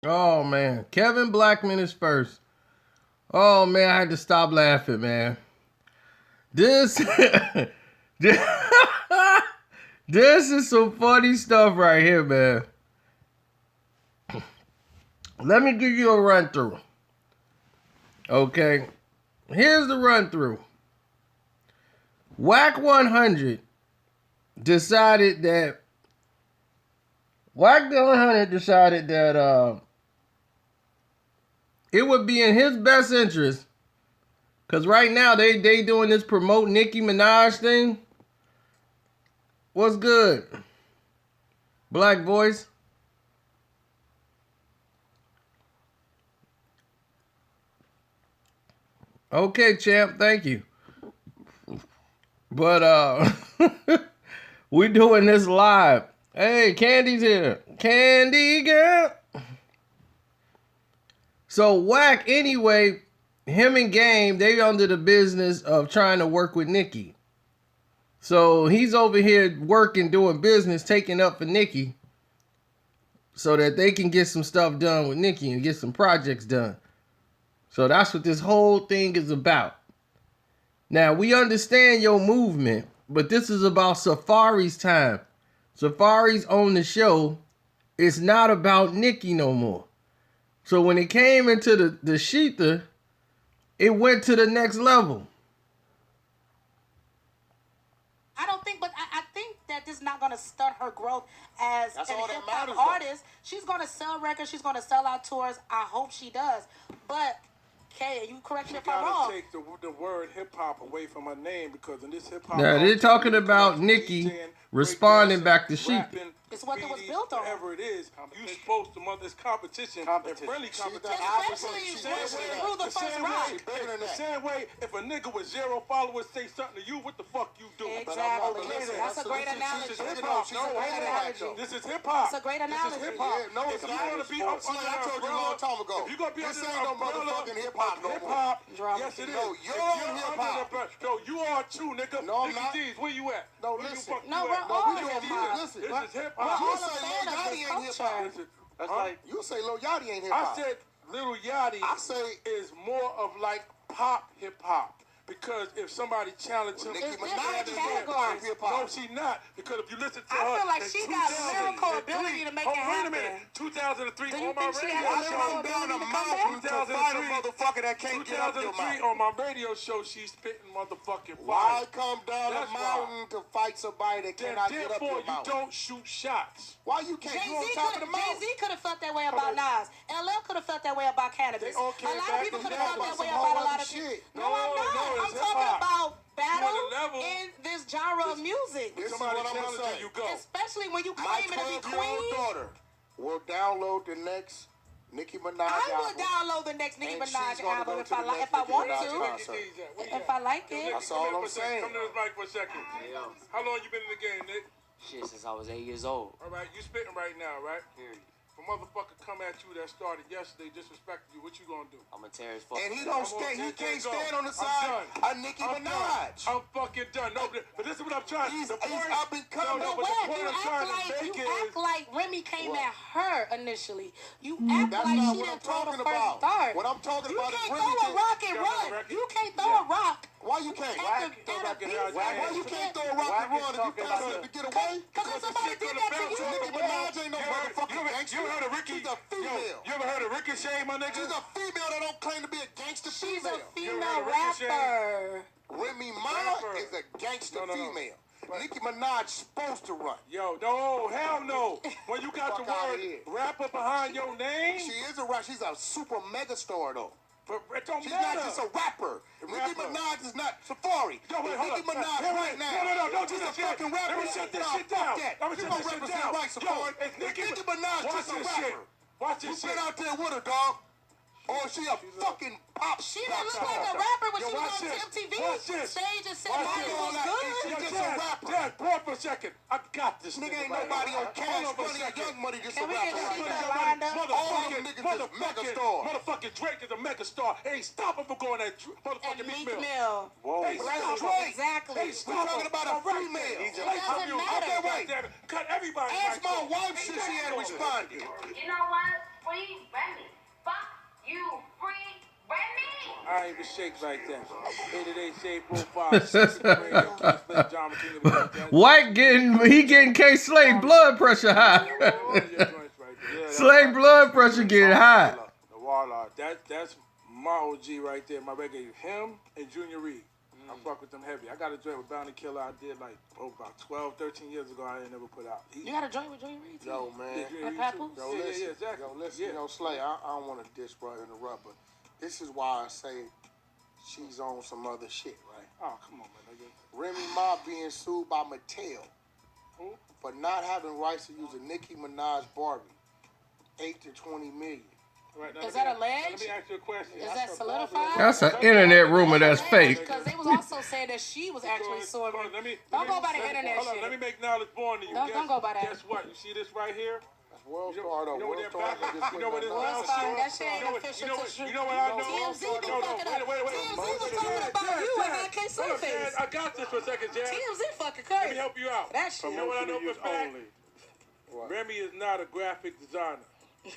Oh man, Kevin Blackman is first. Oh man, I had to stop laughing, man. This, this, this is some funny stuff right here, man. Let me give you a run through. Okay, here's the run through. Wack 100 decided that Wack 100 decided that it would be in his best interest, because right now they doing this promote Nicki Minaj thing. What's good? Black voice. Okay, champ, thank you. But we doing this live. Hey, Candy's here. Candy girl. So Wack, anyway, him and Game, they under the business of trying to work with Nicki. So he's over here working, doing business, taking up for Nicki, so that they can get some stuff done with Nicki and get some projects done. So that's what this whole thing is about. Now, we understand your movement, but this is about Safari's time. Safari's on the show. It's not about Nicki no more. So when it came into the Sheetha, it went to the next level. I don't think, but I think that this is not going to stunt her growth as That's an all that hip-hop matters, artist. She's going to sell records. She's going to sell out tours. I hope she does. But, Kay, you correct me if I'm wrong. You gotta take the word hip hop away from her name, because in this hip hop, Now they're talking about Nicki responding back to Sheetha. It's what it was built on. Whatever it is, you supposed to mother this competition and friendly competition. Especially through the first round. In the same way, if a nigga with 0 followers say something to you, what the fuck you do? Exactly. That's a great analogy. This is hip hop. It's a great analogy. This is hip hop. No, it's not. If you want to be I told you a long time ago. If you gonna be this under ain't no motherfucking hip hop no more. Yes, it is. No, you're on hip hop. No, you are too, nigga. No, I'm Nigga not. D's, where you at? No, Where listen. you No, we're at? all we doing hip hop. listen. This is hip We're hop. all You a say fan Lil of Yachty this ain't hip culture. hop. That's like, You say Lil Yachty ain't hip I hop. said Lil Yachty I say is more of like pop hip hop. Because if somebody challenged him, Nicki It's Minaj different is categories. hip no, hop. she not. Because if you listen to I her, feel like in she got 2000 lyrical and ability three- to make it Wait a happen. minute. 2003 Do you on my think she radio has I a show. come down a mountain to fight a motherfucker that can't get up your 2003 mountain. on my radio show, she's spitting motherfucking Why fire. come down That's a mountain to fight somebody that Then cannot get up therefore your you mountain? don't shoot shots. Why you can't? You on top of the mountain? Jay-Z could have felt that way about Nas. LL could have felt that way about cannabis. They all A came lot of back people and could have felt never that way some about a whole lot other of people. shit. No, I'm not. No, I'm it's talking hip-hop. about battle You on the level. in this genre of music. This is Somebody what I'm gonna challenging say. you, go. Especially when you My claiming to be 12-year-old queen. daughter will download the next Nicki Minaj I album. would download the next Nicki And she's Minaj gonna album go if to I the like, next if I Nicki want Minaj to. concert. If I like it. That's all I'm saying. Come to this mic for a second. How long you been in the game, Nick? Shit, since I was 8 years old. All right, you spitting right now, right? Period. If a motherfucker come at you that started yesterday disrespecting you, what you gonna do? I'ma tear his fuck. And he don't stand. He can't stand on the side of Nicki I'm done. Minaj. I'm fucking done. No, but this is what I'm trying. He's the point, up and coming. No, But but the what? point You I'm act trying to like make you is act like Remy came What? at her initially. You act That's like not she what I'm didn't throw the talking first about. dart. What I'm talking You about is can't Remy throw a did- rock and You got run. the record? You can't throw a rock. Why you can't? Why You can't throw a rock and run if you pass it to get away? Because somebody did that to you. Nicki Minaj ain't no motherfucking gangster. You ever heard of Ricky? She's a female. You ever heard of Ricochet, my nigga? She's a female that don't claim to be a gangster She's female. a female heard of Ricochet? rapper. Remy Ma Rapper. is a gangster No. female. Nicki Minaj supposed to run. Yo, no, hell no. When you got the Fuck outta word here. rapper behind your name, She is a rap. She's a super mega star though. but it don't She's matter. not just a rapper. Nicki Rapper. Minaj is not Safari. Yo, wait, hold Nicki up. Minaj Hey, right now. No, don't do She's this a shit. fucking rapper. Let me shut this Nah, shit fuck down. that. Let me You shut gonna this shit represent down. right, Safari. Yo, if Nicki Nicki Minaj watch just a this shit. rapper. Watch You this been shit. out there with her, dog. Or she a fucking pop She didn't look star. like a rapper when Yo, she was watch on this. MTV Watch this. stage and said Watch Molly this. was Yo, good. She's just a Dad, rapper. Dad, pause for a second. I got this Nigga ain't right nobody now. on Hold Cash on for a Money or second. Young Money just a Can we get rapper. Sheetha Right now. lined up? All them niggas is mega stars. Motherfucking Drake is a mega star. Hey, stop him from going that And motherfucking Meek Meek Mill. Mill. Whoa. Hey, That's stop Drake. him. Exactly. Hey, We're stop talking him. about a All right, female. then. It Hey, doesn't you- matter. Okay, wait. Cut everybody. Ask right my there. wife, she had responded. You know what? free Remy. Fuck you, free Remy. I ain't even shake like that. 88 Shade Profile, Radio, King Slave, John King of the World. Wack getting K-Slave blood pressure high. Slave blood pressure getting high. The Warlord. That's my OG right there. My reggae. Him and Junior Reed. I fuck with them heavy. I got a joint with Bounty Killer I did like about 12, 13 years ago. I ain't never put out. You got a joint with Junior Reed too? Yo, man. And Papoose? Yo, listen. Yo, Slay, I don't want to diss, bro, interrupt, but this is why I say she's on some other shit, right? Oh, come on, man. Remy Ma being sued by Mattel for not having rights to use a Nicki Minaj Barbie. 8 to 20 million. Right, now, Is that alleged? Let me ask you a question. Is that solidified? That's an internet rumor that's fake. Because they was also saying that she was actually suing. Don't go by the internet Hold on, shit. let me make knowledge born to you. Don't go by that. Guess what? You see this right here? That's World Star, though. You know what World that Star. back? You know what this World now? Star, that shit ain't official to shoot. You know what I know? TMZ be No, fucking up. wait. TMZ was talking about you and I can't say Hold up, face. Jazz. I got this for a second, Jazz. TMZ fucking Let me crazy. help you out. That shit. You know what I know for a fact? Remy is not a graphic designer.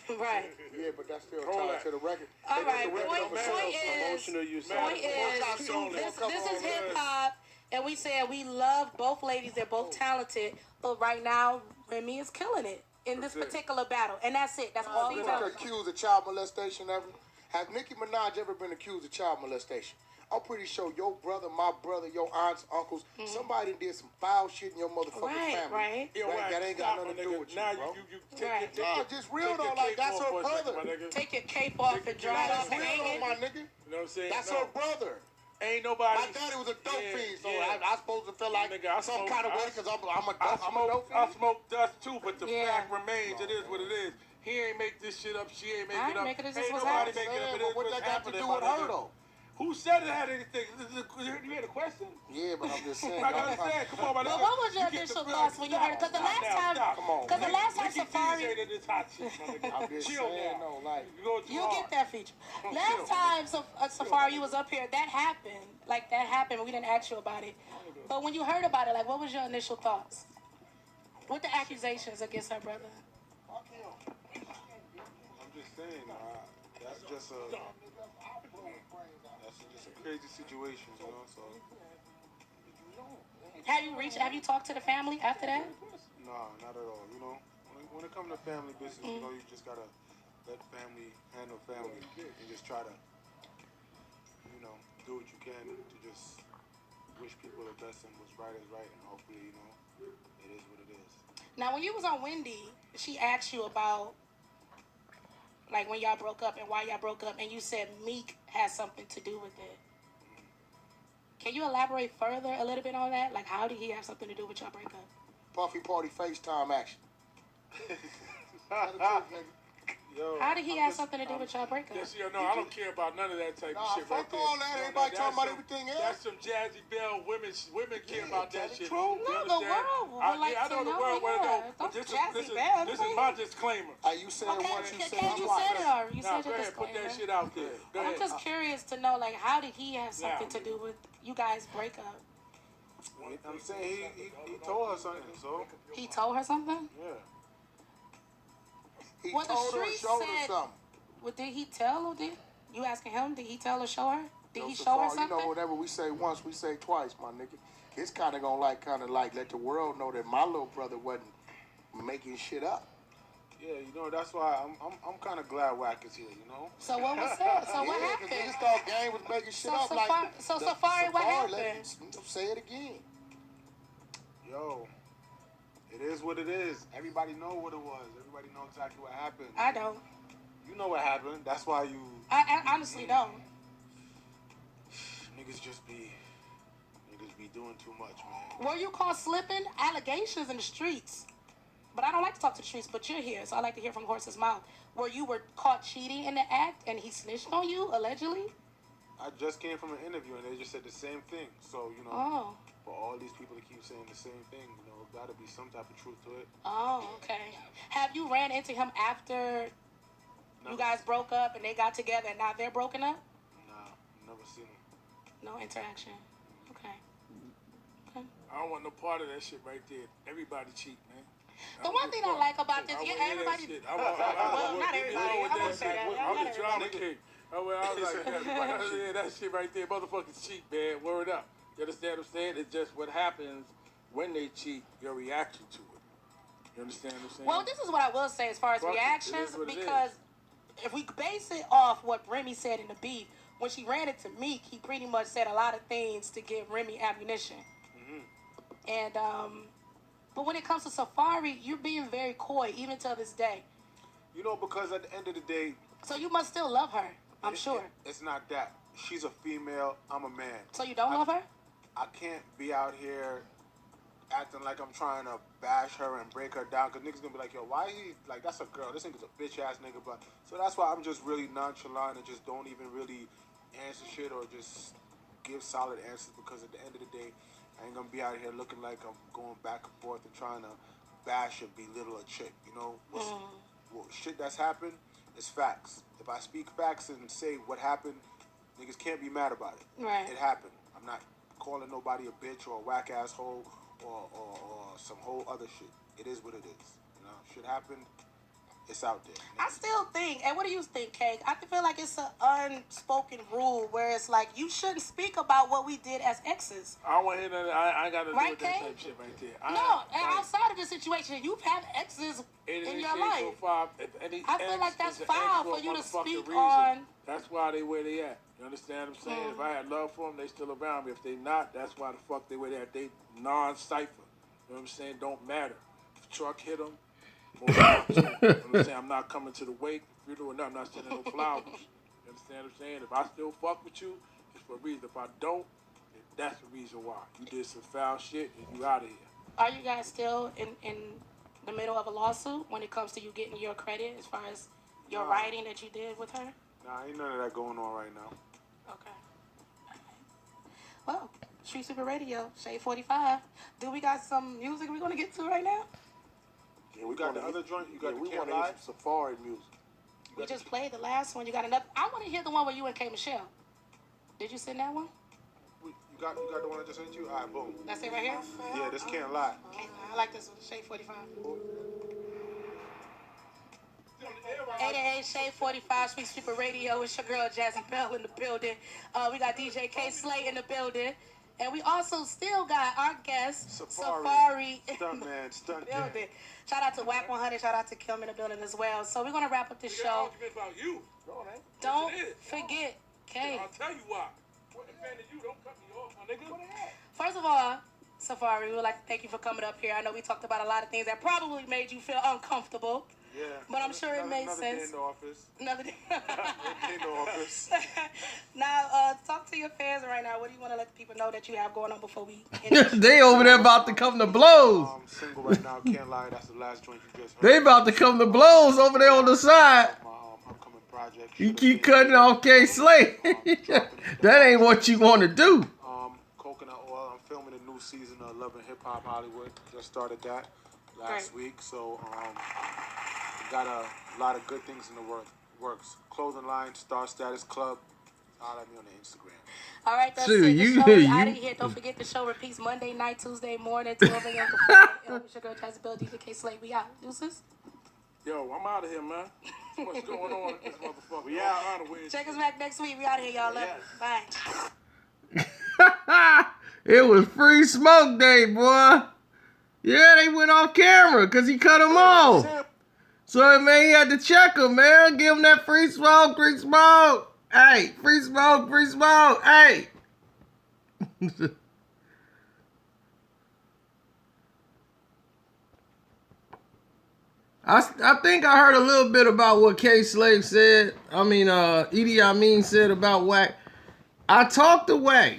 Right. Yeah, but that's still Hold tied that. to the record. All right. Emotional use. Point is, this is hip hop, and we said we love both ladies. They're both talented, but right now Remy is killing it in this particular battle, and that's it. That's all he's Been done. accused of child molestation ever? Has Nicki Minaj ever been accused of child molestation? I'm pretty sure your brother, my brother, your aunts, uncles, somebody did some foul shit in your motherfucking family. Right. That ain't got nothing to do with you, Now bro. you Right. No, just real though, like that's her brother. Take your cape off and dry it That's off real and hang though, it. my nigga. You know what I'm saying? That's No. her brother. Ain't nobody. My daddy was a dope fiend, so yeah. I supposed to feel like Nigga, I some smoke- kind of way I- because I'm a dope I fiend. smoke dust too, but the Yeah. fact remains, it is what it is. He ain't make this shit up. She ain't make I it ain't up. making it, this Ain't was nobody happening. making it up. It But is what what's that got to happening, do my with nigga. her though? Who said it had anything? You hear the question? Yeah, but I'm just saying. Like I said, come on, my Well, nigga. what was your You get initial the thoughts when you heard it? Because the Stop last now, time, stop. Come on, because the last time Nicky Safari, D say that it's hot shit, my nigga. I'm just Chill saying, now. no, like. You go too you hard. get that feature. Last time Safari was up here, that happened. Like, that happened. We didn't ask you about it. But when you heard about it, like, what was your initial thoughts? With the accusations against her brother? I'm just saying, that's just a crazy situation, you know. So Have you talked to the family after that? nah, not at all. You know, when it comes to family business, you know, you just gotta let family handle family and just try to, you know, do what you can to just wish people the best and what's right is right, and hopefully, you know, it is what it is. Now, when you was on Wendy, she asked you about, like, when y'all broke up and why y'all broke up, and you said Meek has something to do with it. Can you elaborate further a little bit on that? Like, how did he have something to do with y'all breakup? Puffy Party FaceTime action. Yo, How did he have something to do with y'all breakup? Yes, no, I don't care about none of that type of Nah, shit right fuck there. all that. Everybody talking about everything else. That's some Jazzy Bell women care about that shit. true. You No, the understand? world would like I to know the know, world want to yeah. know, but Don't this Jazzy is Bell, this is please. my disclaimer. You said Okay, once, you said you twice. said it already. You Now, said go your ahead, put disclaimer. that shit out there. Go I'm ahead. just curious to know, like, how did he have something to do with you guys' breakup? I'm saying he told her something, so He told her something? yeah. He Well, the told her, streets showed her said- something. Well, did he tell her? Did you asking him? Did he tell her, show her? Did Yo, he show her Safari, something? You know, whatever we say once, we say twice, my nigga. It's kind of gonna let the world know that my little brother wasn't making shit up. Yeah, you know, that's why I'm kind of glad Wack is here, you know. So what was said? So what Yeah, 'cause happened? niggas thought Game was making shit So up Safari, what happened? Say it again. Yo, it is what it is. Everybody know what it was. Everybody know exactly what happened. I don't. You know what happened. That's why you I honestly don't. niggas be doing too much, man. Were you caught slipping? Allegations in the streets. But I don't like to talk to the streets, but you're here, so I like to hear from the horse's mouth. Where you were caught cheating in the act and he snitched on you, allegedly? I just came from an interview and they just said the same thing. So, you know, Oh. for all these people to keep saying the same thing, you know, gotta be some type of truth to it. Oh, okay. Have you ran into him after you guys broke up and they got together and now they're broken up? Nah, never seen him. No interaction. Okay. I don't want no part of that shit right there. Everybody cheat, man. The one thing I like about this, I yeah, wanna hear that everybody. shit. Well, not everybody. I won't that say shit. that. I'm Not the drama everybody. king. I was like, yeah, that shit right there, motherfuckers cheat, man. Word up. You understand what I'm saying? It's just what happens when they cheat, your reaction to it. You understand what I'm saying? Well, this is what I will say as far as Fuck it. It reactions, is what it because if we base it off what Remy said in the beef, when she ran it to Meek, he pretty much said a lot of things to give Remy ammunition. And but when it comes to Safari, you're being very coy, even to this day. You know, because at the end of the day, So you must still love her, I'm sure. it's not that. She's a female. I'm a man. So you don't love her? I can't be out here acting like I'm trying to bash her and break her down, because niggas gonna be like, yo, why he, like, that's a girl, this nigga's a bitch ass nigga. But so that's why I'm just really nonchalant and just don't even really answer shit or just give solid answers, because at the end of the day, I ain't gonna be out here looking like I'm going back and forth and trying to bash or belittle a chick. You know, well, shit that's happened is facts. If I speak facts and say what happened, niggas can't be mad about it. Right. It happened. I'm not calling nobody a bitch or a whack asshole or some whole other shit. It is what it is. You know, shit happened. It's out there. I still think, and what do you think, Kay? I feel like it's an unspoken rule where it's like you shouldn't speak about what we did as exes. I don't want to hear that. I got to do Right, with that Kay? type shit right there. No, and outside of the situation, you've had exes in your life. So far, I feel like that's foul for you to speak on. That's why they where they at. You understand what I'm saying? If I had love for them, they still around me. If they not, that's why the fuck they where they at. They non-cipher. You know what I'm saying? Don't matter. If the truck hit them, you know what I'm saying? I'm not coming to the wake. If you're doing nothing, I'm not sending no flowers. You understand what I'm saying? If I still fuck with you, it's for a reason. If I don't, then that's the reason why. You did some foul shit and you out of here. Are you guys still in the middle of a lawsuit when it comes to you getting your credit as far as your writing that you did with her? Nah, ain't none of that going on right now. Okay. Well, Street Super Radio, Shade 45. Do we got some music we're going to get to right now? Yeah, We got the other joint. You got we the want Can't to Lie. hear some Safari music. We just played the last one. You got another? I want to hear the one where you and K. Michelle. Did you send that one? You got the one I just sent you? All right, boom. That's it right here? Yeah, this Can't Lie. Okay, I like this one. Shade 45. 88 Shade 45 Street Super Radio. It's your girl Jazzy Bell in the building. We got DJ K Slay in the building. And we also still got our guest, Safari in Stuntman, the stunt building. Shout out to Wack 100. Shout out to Kim in the building as well. So we're going to wrap up this show. About you. Don't forget, K. I'll tell you why. What the fan of you? Don't cut me off, my nigga. First of all, Safari, we would like to thank you for coming up here. I know we talked about a lot of things that probably made you feel uncomfortable. Yeah. But I'm sure it made another sense. Day in the office. Another day. In the office. Now, talk to your fans right now. What do you want to let the people know that you have going on before we They over there about to come to blows. Single right now. Can't Lie. That's the last joint you just heard. They about to come to blows over there on the side. My upcoming project. You keep cutting off K Slay. That ain't what you want to do. Coconut Oil. I'm filming a new season of Love and Hip Hop Hollywood. Just started that last week. So got a lot of good things in the works. Clothing line, Star Status Club. Holler at me on the Instagram. All right, that's Dude, it. The you- show is you- out of here. Don't forget the show repeats Monday night, Tuesday morning, 12 a.m. It's your girl Jazzy Bell, DJ K Slay. We out. Deuces. Yo, I'm out of here, man. What's going on with this motherfucker? We out. Check us back next week. We out of here, y'all. Love you. Yes. Bye. It was free smoke day, boy. Yeah, they went off camera because he cut them off. So, man, he had to check him, man. Give him that free smoke, free smoke. Hey, free smoke, free smoke. Hey. I think I heard a little bit about what K Slave said. Edie Amin said about Wack. I talked to Wack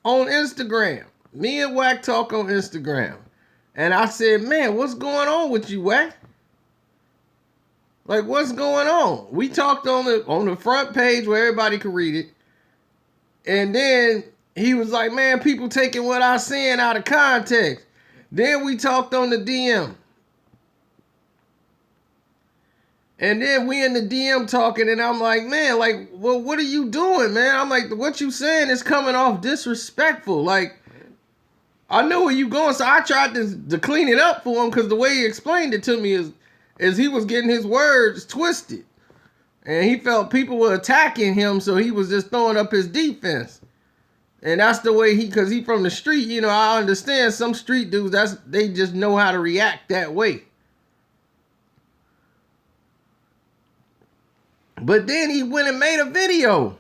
on Instagram. Me and Wack talk on Instagram. And I said, man, what's going on with you, Wack? Like, what's going on? We talked on the front page where everybody could read it. And then he was like, man, people taking what I saying out of context. Then we talked on the DM. And then we in the DM talking, and I'm like, man, like, well, what are you doing, man? I'm like, what you saying is coming off disrespectful. Like, I knew where you going, so I tried to clean it up for him because the way he explained it to me is he was getting his words twisted. And he felt people were attacking him, so he was just throwing up his defense. And that's the way because he from the street, you know, I understand some street dudes, they just know how to react that way. But then he went and made a video.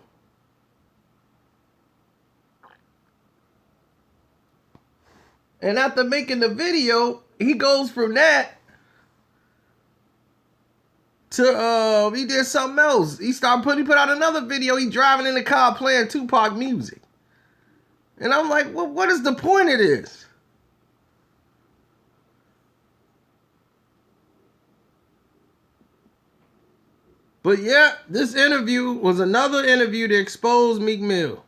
And after making the video, he goes from that to he did something else. He put out another video. He driving in the car playing Tupac music. And I'm like, well, what is the point of this? But yeah, this interview was another interview to expose Meek Mill.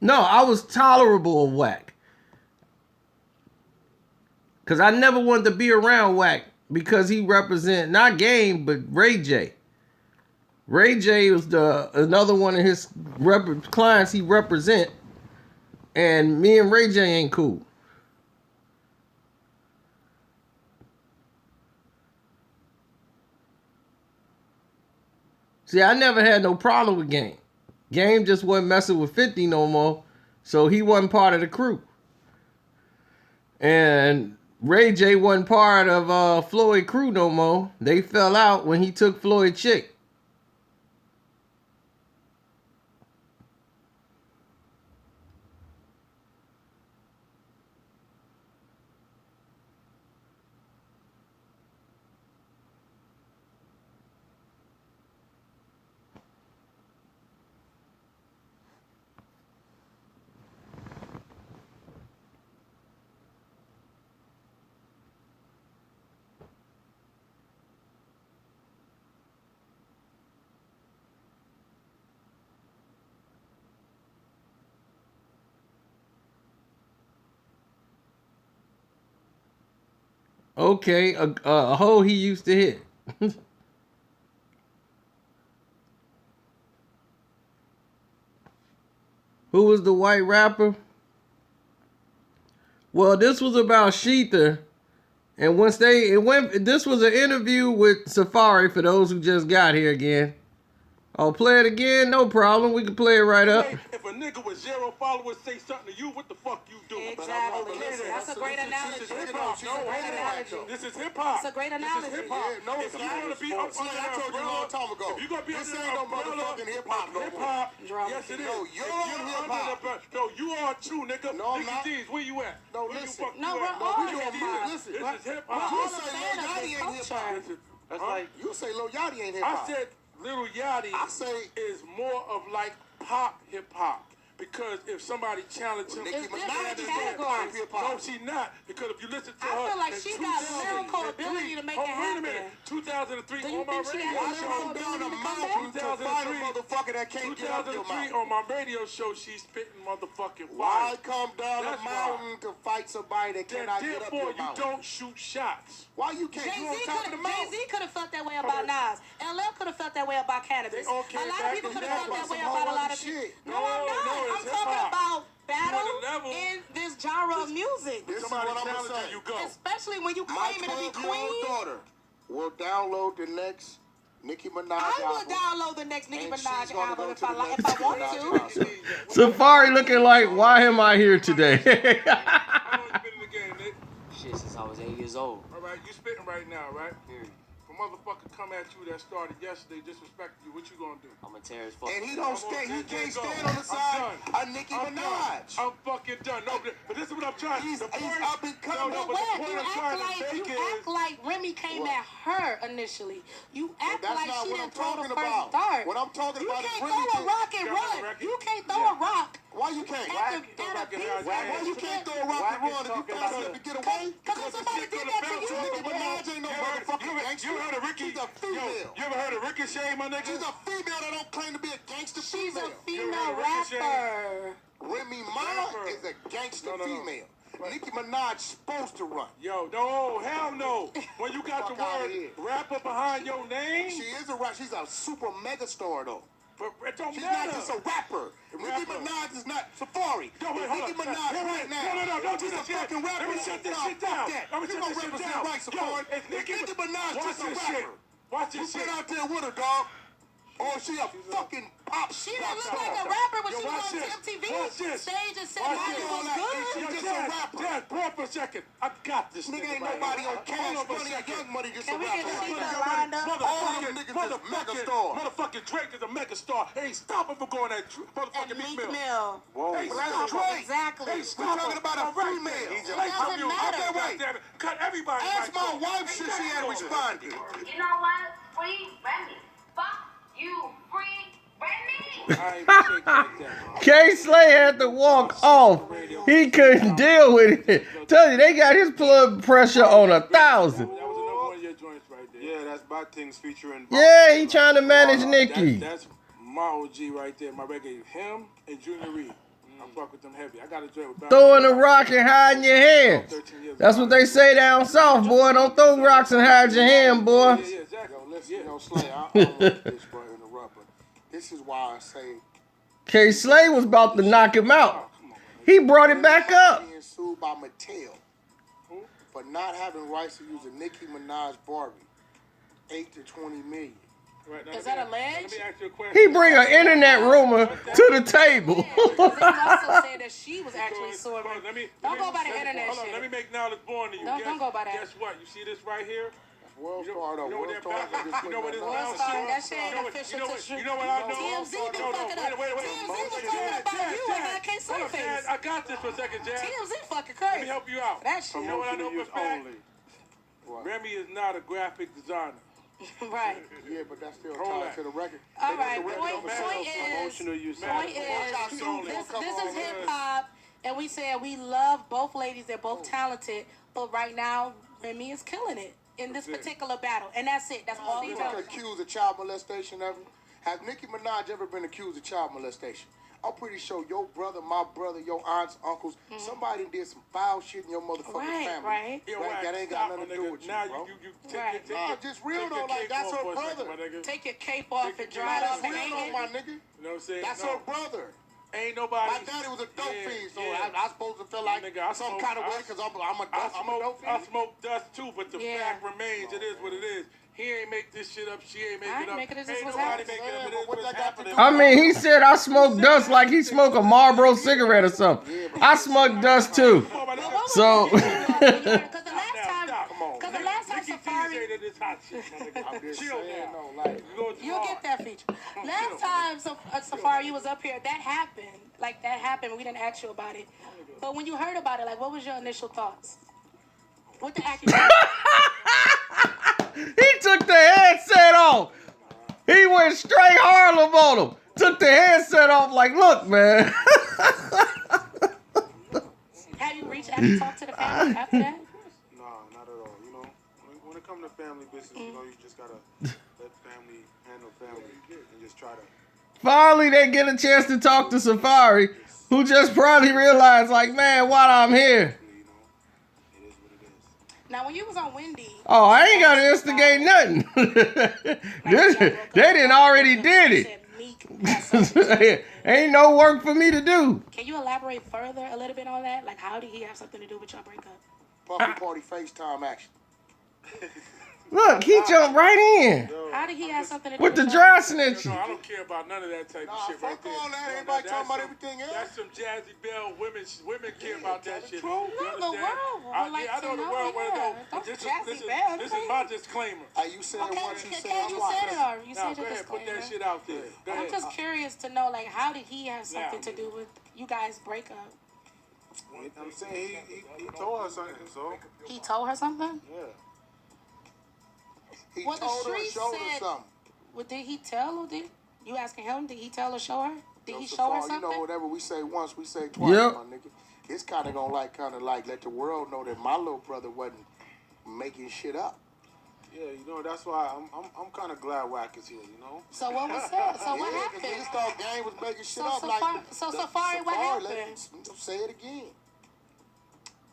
No, I was tolerable of Wack. Because I never wanted to be around Wack because he represent not Game, but Ray J. Ray J was another one of his clients he represent. And me and Ray J ain't cool. See, I never had no problem with Game. Game just wasn't messing with 50 no more, so he wasn't part of the crew. And Ray J wasn't part of Floyd crew no more. They fell out when he took Floyd's chick. Okay, a hoe he used to hit. Who was the white rapper? Well, this was about Sheether. And this was an interview with Safari for those who just got here again. I'll play it again, no problem. We can play it right up. If a nigga with 0 followers say something to you, what the fuck you do? Exactly. That's a great analogy. This is hip hop. This is hip hop. It's a great analogy. This is hip hop. Yeah, no, if you want to be up under I that told you a long time ago. if you gonna be This under ain't that no umbrella, motherfucking hip hop no more. yes it is. No, you're on hip hop. No, you are too, nigga. No, I'm Nicky not. D's, where you at? No, Where you listen. fuck No, you we're at? all we doing hip hop. listen. This is hip We're hop. all You a say fan Lil of Yachty this ain't hip hop. culture. That's like You say Lil Yachty ain't hip I hop. said Little Yachty I say- is more of like pop hip hop. Because if somebody challenged him, Nicki It's Minaj different is categories. hip hop. no, she not. Because if you listen to I her, feel like in she got 2003, lyrical ability to make it Wait a happen. minute. 2003 Do you on my think she radio has Why a you show. come down a Come mountain to back? find a motherfucker that can't get up your 2003 mouth? on my radio show, she's spitting motherfucking Why fire. come down a That's mountain to fight somebody that Then cannot get up therefore, your you mouth? don't shoot shots. Why you can't? You on top of the mountain? Jay-Z could have felt that way about Nas. LL could have felt that way about cannabis. They all A came lot of back people and could have felt back that way some about a whole lot other of people. shit. No, I'm No, not. it's I'm talking hip-hop. about battle You on the level. in this genre of music. This is Somebody what I'm gonna challenging say. you, go. Especially when you My claiming to be 12-year-old queen. daughter will download the next Nicki Minaj I album. would download the next Nicki And she's Minaj gonna album go if to I the like, next if I Nicki want Minaj to. concert. Safari looking like, why am I here today? How long you been in the game, Nick? shit since I was 8 years old. All right, you spitting right now, right? Period. If a motherfucker come at you that started yesterday disrespecting you, what you gonna do? I'ma tear his fuck. And he don't stand. He can't stand on the I'm side done. of Nicki I'm done. Minaj. I'm fucking done. No, but this is what I'm trying. He's the point, up and coming. No, But but the what? point You I'm trying to act make like Remy came What? at her initially. You act That's like not she what I'm didn't throw the talking first about. dart. What I'm talking You about is can't Remy throw a can- rock and You got run. the record? You can't throw a rock. Why you can't? At Wack, the, go at back a in beat. there. Why you can't throw a rock Wack and is run? If you talking fast about enough to get away? Because if somebody did that to you, Nicki Minaj ain't no motherfucking gangster. You heard of Ricky? She's a female. You ever heard of Ricochet, my nigga? She's a female that don't claim to be a gangster She's a female. female Ricochet? rapper. Remy Ma Rapper. is a gangster No. female. Nicki Minaj supposed to run. Yo, no, hell no. When you got the Fuck outta word here. rapper behind your name, She is a rap. She's a super mega star though. But it don't She's matter. not just a rapper. And Nicki Minaj is not Safari. Yo, wait, If hold Nicki on. Minaj Wait, right now. no, don't do She's a this yet. fucking rapper. Let me shut this Nah, shit fuck down. that. Let me You shut gonna this shit represent down. right, Safari. Yo, If Nicki Minaj watch just a this shit. rapper. Watch You this been shit. out there with her, dog. Or she a fucking pop She didn't rock look star. like a rapper when Yo, she was watch on this. MTV Watch this. stage and said Watch Molly this. was Yo, good. she's just a rapper. Dad, pull up for a second. I got this Nigga ain't right nobody here. on Cash Hold on for a Money or second. Young Money just a Can we rapper. get right Sheeta now. lined up? All them niggas just megastar. Motherfucking Drake is a megastar. Ain't stopping from going at And motherfucking Meek Meek Mill. Mill. Whoa. Hey, That's stop Drake. him. Exactly. Hey, We're stop talking him. about a All right, female. then. It Play doesn't some music. matter. Okay, wait. Goddammit. Cut everybody. Ask my wife since she had responded. You know what? Free Remy. Fuck you, free Remy. I ain't gonna shake like that. K Slay had to walk off. He couldn't deal with it. Tell you, they got his blood pressure on 1,000. That was another one of your joints right there. Yeah, that's Bad Things featuring. Yeah, he trying to manage Nicki. That's my OG right there. My reggae. Him and Junior Reed. I fuck with them heavy. I got a joint with Throwing a rock and hiding your hands. That's what they say down south, boy. Don't throw rocks and hide your hand, boy. Yeah, exactly. Yo, listen, yo, Slay, I don't know this, bro, interrupt, but this is why I say K Slay was about to knock him out. He brought it back up. being sued by Mattel for not having rights to use a Nicki Minaj Barbie, 8 to 20 million. Right, now, Is let that me- alleged? Let me ask you a question. He bring an internet rumor to the table. They also said that she was actually suing. Don't go by the internet Hold on, let me shit. make knowledge born to you. Don't go by that. Guess what? You see this right here? World You Star, though. know what World that Star, bounce- they just you know what put this it on. bounce Star, is? that shit ain't You know what- official you know what- to- You know what I know? TMZ be No, fucking up. wait. TMZ was Jazz, talking about you and I can't say hold on, face. Jazz, I got this for a second, Jazz. TMZ fucking Let me crazy. help you out. That shit. You know what I know for a fact? What? Remy is not a graphic designer. Right. Yeah, but that's still Hold tied that. to the record. All They right. put the record on Point sale. is, Emotional use. Man, point watch out, is, Sony. this is hip hop, and we said we love both ladies. They're both talented, but right now Remy is killing it in this That's it. particular battle, and that's it. That's all we Been know. accused of child molestation ever? Has Nicki Minaj ever been accused of child molestation? I'm pretty sure your brother, my brother, your aunts, uncles, somebody did some foul shit in your motherfucking Right, family. right. Yo, That Wack, ain't stop, got nothing my to do nigga. with you, Now bro. you take Right. your, take Nah, your, just real take though, your like, cape that's off her for a second, brother. my nigga. Take your cape off and Take dry it your off cape and Real off, though, hang my it. nigga. You know what I'm saying? That's No. her brother. Ain't nobody. My daddy was a dope Yeah, fiend, so yeah. I supposed to feel like Nigga, I some smoke- kind of way I- because I'm a dope I fiend. smoke dust too, but the Yeah. fact remains, it is what it is. He ain't make this shit up. She ain't make I it ain't up. make it, it's just Ain't what's nobody happening. make it up. It Yeah, is but what what's that got to happening. do- I mean, he said I smoke dust like he smoke a Marlboro cigarette or something. I smoke dust too. Come on, my Well, nigga. what was So- because the last Now, time, stop. because the last time Nikki D Safari, say that it's hot shit, my nigga. I'm just Chill saying, now. no, like, You going too you'll hard. get that feature. Last time Safari was up here, that happened. Like that happened. We didn't ask you about it. But when you heard about it, like, what was your initial thoughts? With the accusation. He took the headset off. He went straight Harlem on him. Took the headset off like, look, man. Have you talked to the family after that? Nah, not at all. You know, when it comes to family business, you know, you just gotta let family handle family and just try to. Finally, they get a chance to talk to Safari, who just probably realized, like, man, while I'm here. You know, it is what it is. Now, when you was on Wendy, Oh, I ain't got to instigate nothing. They didn't already did it. said Meek had something to do with it. Ain't no work for me to do. Can you elaborate further a little bit on that? Like, how did he have something to do with your breakup? puppy party FaceTime action. Look, he jumped right in How did he have something to do with the your dry No, snitching. I don't care about none of that type Nah, of shit right fuck there. all that. No, Everybody that's talking about some- everything else. That's some Jazzy Bell women care about that shit. true. You No, the understand? world would I, like yeah, I to know the know, world want to yeah. know. Don't This Jazzy is Bell, this is please. my disclaimer. Hey, you said Okay, what you said. you I'm said it watching. already. You Now, said go your ahead, put that disclaimer. shit out there. Go I'm ahead. just curious to know, like, how did he have something to do with you guys' breakup? I'm saying he told her something, so He told her something? yeah. He Well, the told her, streets showed her said- something. Well, did he tell her? Did you asking him? Did he tell her, show her? Did Yo, he show her Safari, something? You know, whatever we say once, we say twice, Yep. my nigga. It's kind of gonna like let the world know that my little brother wasn't making shit up. Yeah, you know, that's why I'm kind of glad Wack is here, you know? So what was said? So what Yeah, 'cause happened? niggas thought Gang was making shit So up. Safari, what let happened? me say it again.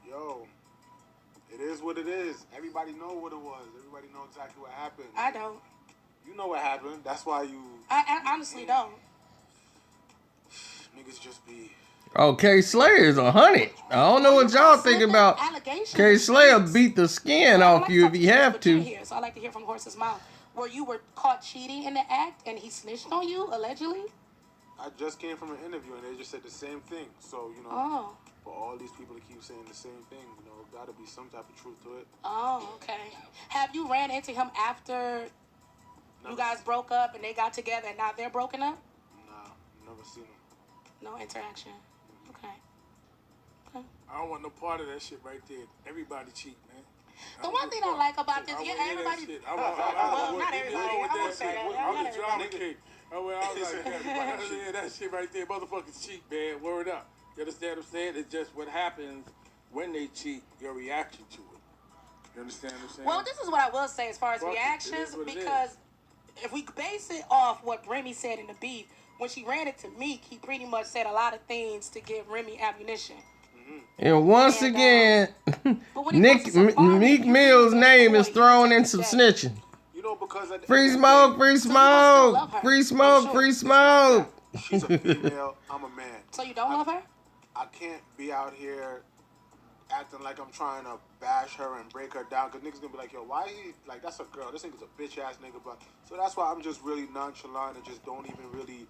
Yo, it is what it is. Everybody know what it was. Everybody know exactly what happened. I don't. You know what happened. That's why you I honestly don't. niggas just be. Oh, K Slayer's 100. I don't know what y'all think about. K Slayer beat the skin off you if he have to. Here, so I like to hear from horse's mouth. Where you were caught cheating in the act and he snitched on you allegedly. I just came from an interview and they just said the same thing. So for all these people to keep saying the same thing, got to be some type of truth to it. Oh, okay. Have you ran into him after you guys broke up and they got together and now they're broken up? Nah, never seen him. No interaction. Okay. I don't want no part of that shit right there. Everybody cheat, man. The one thing I like about this, everybody. Well, not everybody. I won't say that. I'm just drama king. I was like, yeah, that shit right there, motherfuckers cheat, man. Word up. You understand what I'm saying? It's just what happens when they cheat, your reaction to it. You understand what I'm saying? Well, this is what I will say as far as reactions, because if we base it off what Remy said in the beef, when she ran it to Meek, he pretty much said a lot of things to give Remy ammunition. And once again, Meek Mill's name is thrown in some snitching. Because free smoke, free smoke, free smoke, free smoke. She's a female. I'm a man. So you don't love her? I can't be out here acting like I'm trying to bash her and break her down, because niggas gonna be like, yo, why he, like, that's a girl, this nigga's a bitch ass nigga. But so that's why I'm just really nonchalant and just don't even really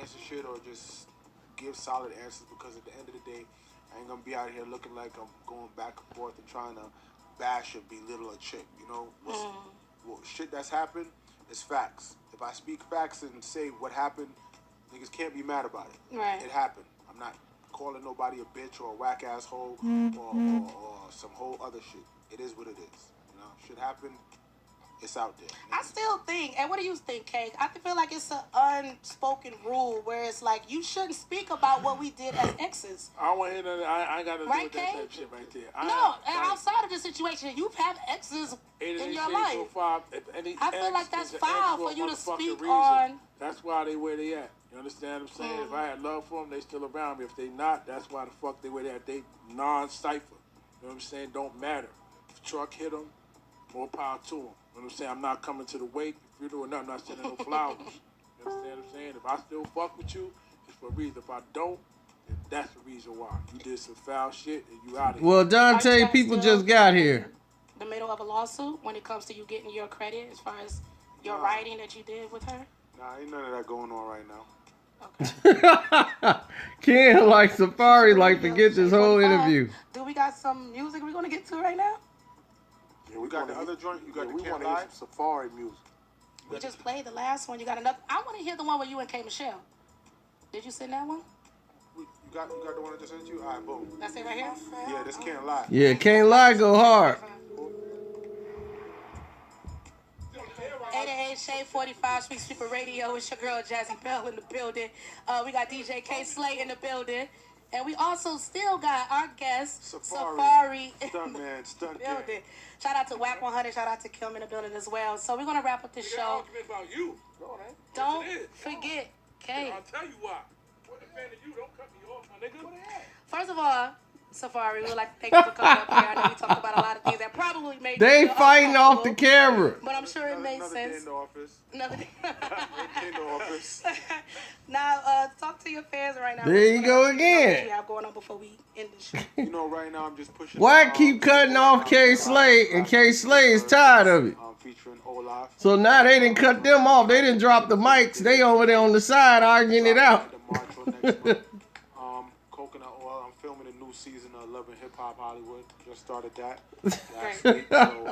answer shit or just give solid answers, because at the end of the day, I ain't gonna be out here looking like I'm going back and forth and trying to bash or belittle a chick. Well, shit that's happened is facts. If I speak facts and say what happened, niggas can't be mad about it. Right. It happened. I'm not calling nobody a bitch or a whack asshole or some whole other shit. It is what it is. Shit happened. It's out there. I still think, and what do you think, Kay? I feel like it's an unspoken rule where it's like you shouldn't speak about what we did as exes. I don't want to hear that. I ain't got to do with that Kay? type shit right there. Outside of the situation, you've had exes in your life. I feel like that's foul for you to speak on. That's why they where they at. You understand what I'm saying? If I had love for them, they still around me. If they not, that's why the fuck they where they at. They non-cipher. You know what I'm saying? Don't matter. If truck hit them, more power to them. You know what I'm saying? I'm not coming to the wake. If you're doing nothing, I'm not sending no flowers. You understand what I'm saying? If I still fuck with you, it's for a reason. If I don't, then that's the reason why. You did some foul shit and you out of here. Well, Dante, people just got here. The middle of a lawsuit when it comes to you getting your credit as far as your writing that you did with her? Nah, ain't none of that going on right now. Okay. Ken like Safari like to get this whole interview. Do we got some music we're gonna get to right now? Yeah, we got the other joint. You got the we Ken want to hear Live. some Safari music. We just played the last one. You got another? I want to hear the one with you and K Michelle. Did you send that one? You got the one I just sent you. All right, boom. That's it right here. Yeah, this Can't Lie. Yeah, Can't Lie go hard. 88 Shade 45 Street Sweeper Radio. It's your girl Jazzy Bell in the building. We got DJ K Slay in the building. And we also still got our guest, Safari in the building. Shout out to Wack 100. Shout out to Kim in the building as well. So we're going to wrap up the show. About you. Don't forget, K. I'll tell you why. What a fan of you. Don't cut me off, my nigga. First of all, Safari, we would like to thank you for coming up here. I know we talked about a lot of things that probably made They you feel fighting off the camera. But I'm sure it made Another sense. day in the office. Another day. In the office. Now, talk to your fans right now. There you go again. What you have going on before we end the show? Right now I'm just pushing. Why keep cutting off K Slay, and K Slay is tired of it. Featuring Olaf. So now they didn't cut them off. They didn't drop the mics. They over there on the side arguing it out. Coconut Oil. I'm filming a new season of Love and Hip Hop Hollywood. Just started that last week. So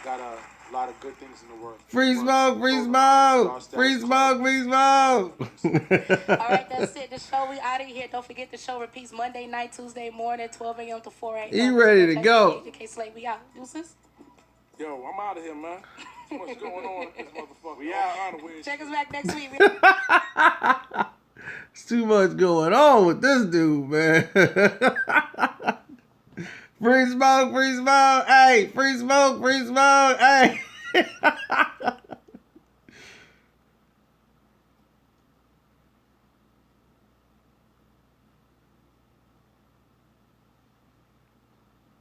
got a lot of good things in the works. Free smoke, free smoke, free smoke, free smoke. All right, that's it. The show, we out of here. Don't forget the show repeats Monday night, Tuesday morning, 12 a.m. to 4 a.m. He ready to go. K Slay, we out. Deuces. Yo, I'm out of here, man. Too much going on with this motherfucker. We out. Check us back next week. It's too much going on with this dude, man. Free smoke, free smoke, hey, free smoke, hey.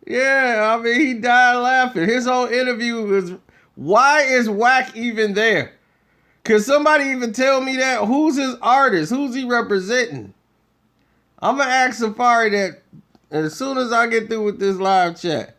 Yeah, I mean, he died laughing. His whole interview Why is Wack even there? Could somebody even tell me that? Who's his artist? Who's he representing? I'm going to ask Safari that as soon as I get through with this live chat.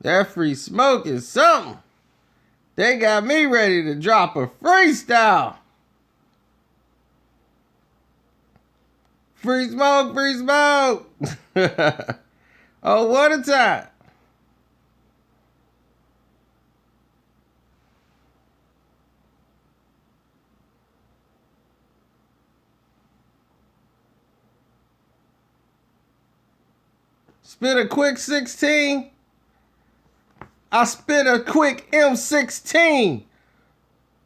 That free smoke is something. They got me ready to drop a freestyle. Free smoke, free smoke. Oh, what a time. Spit a quick 16. I spit a quick M16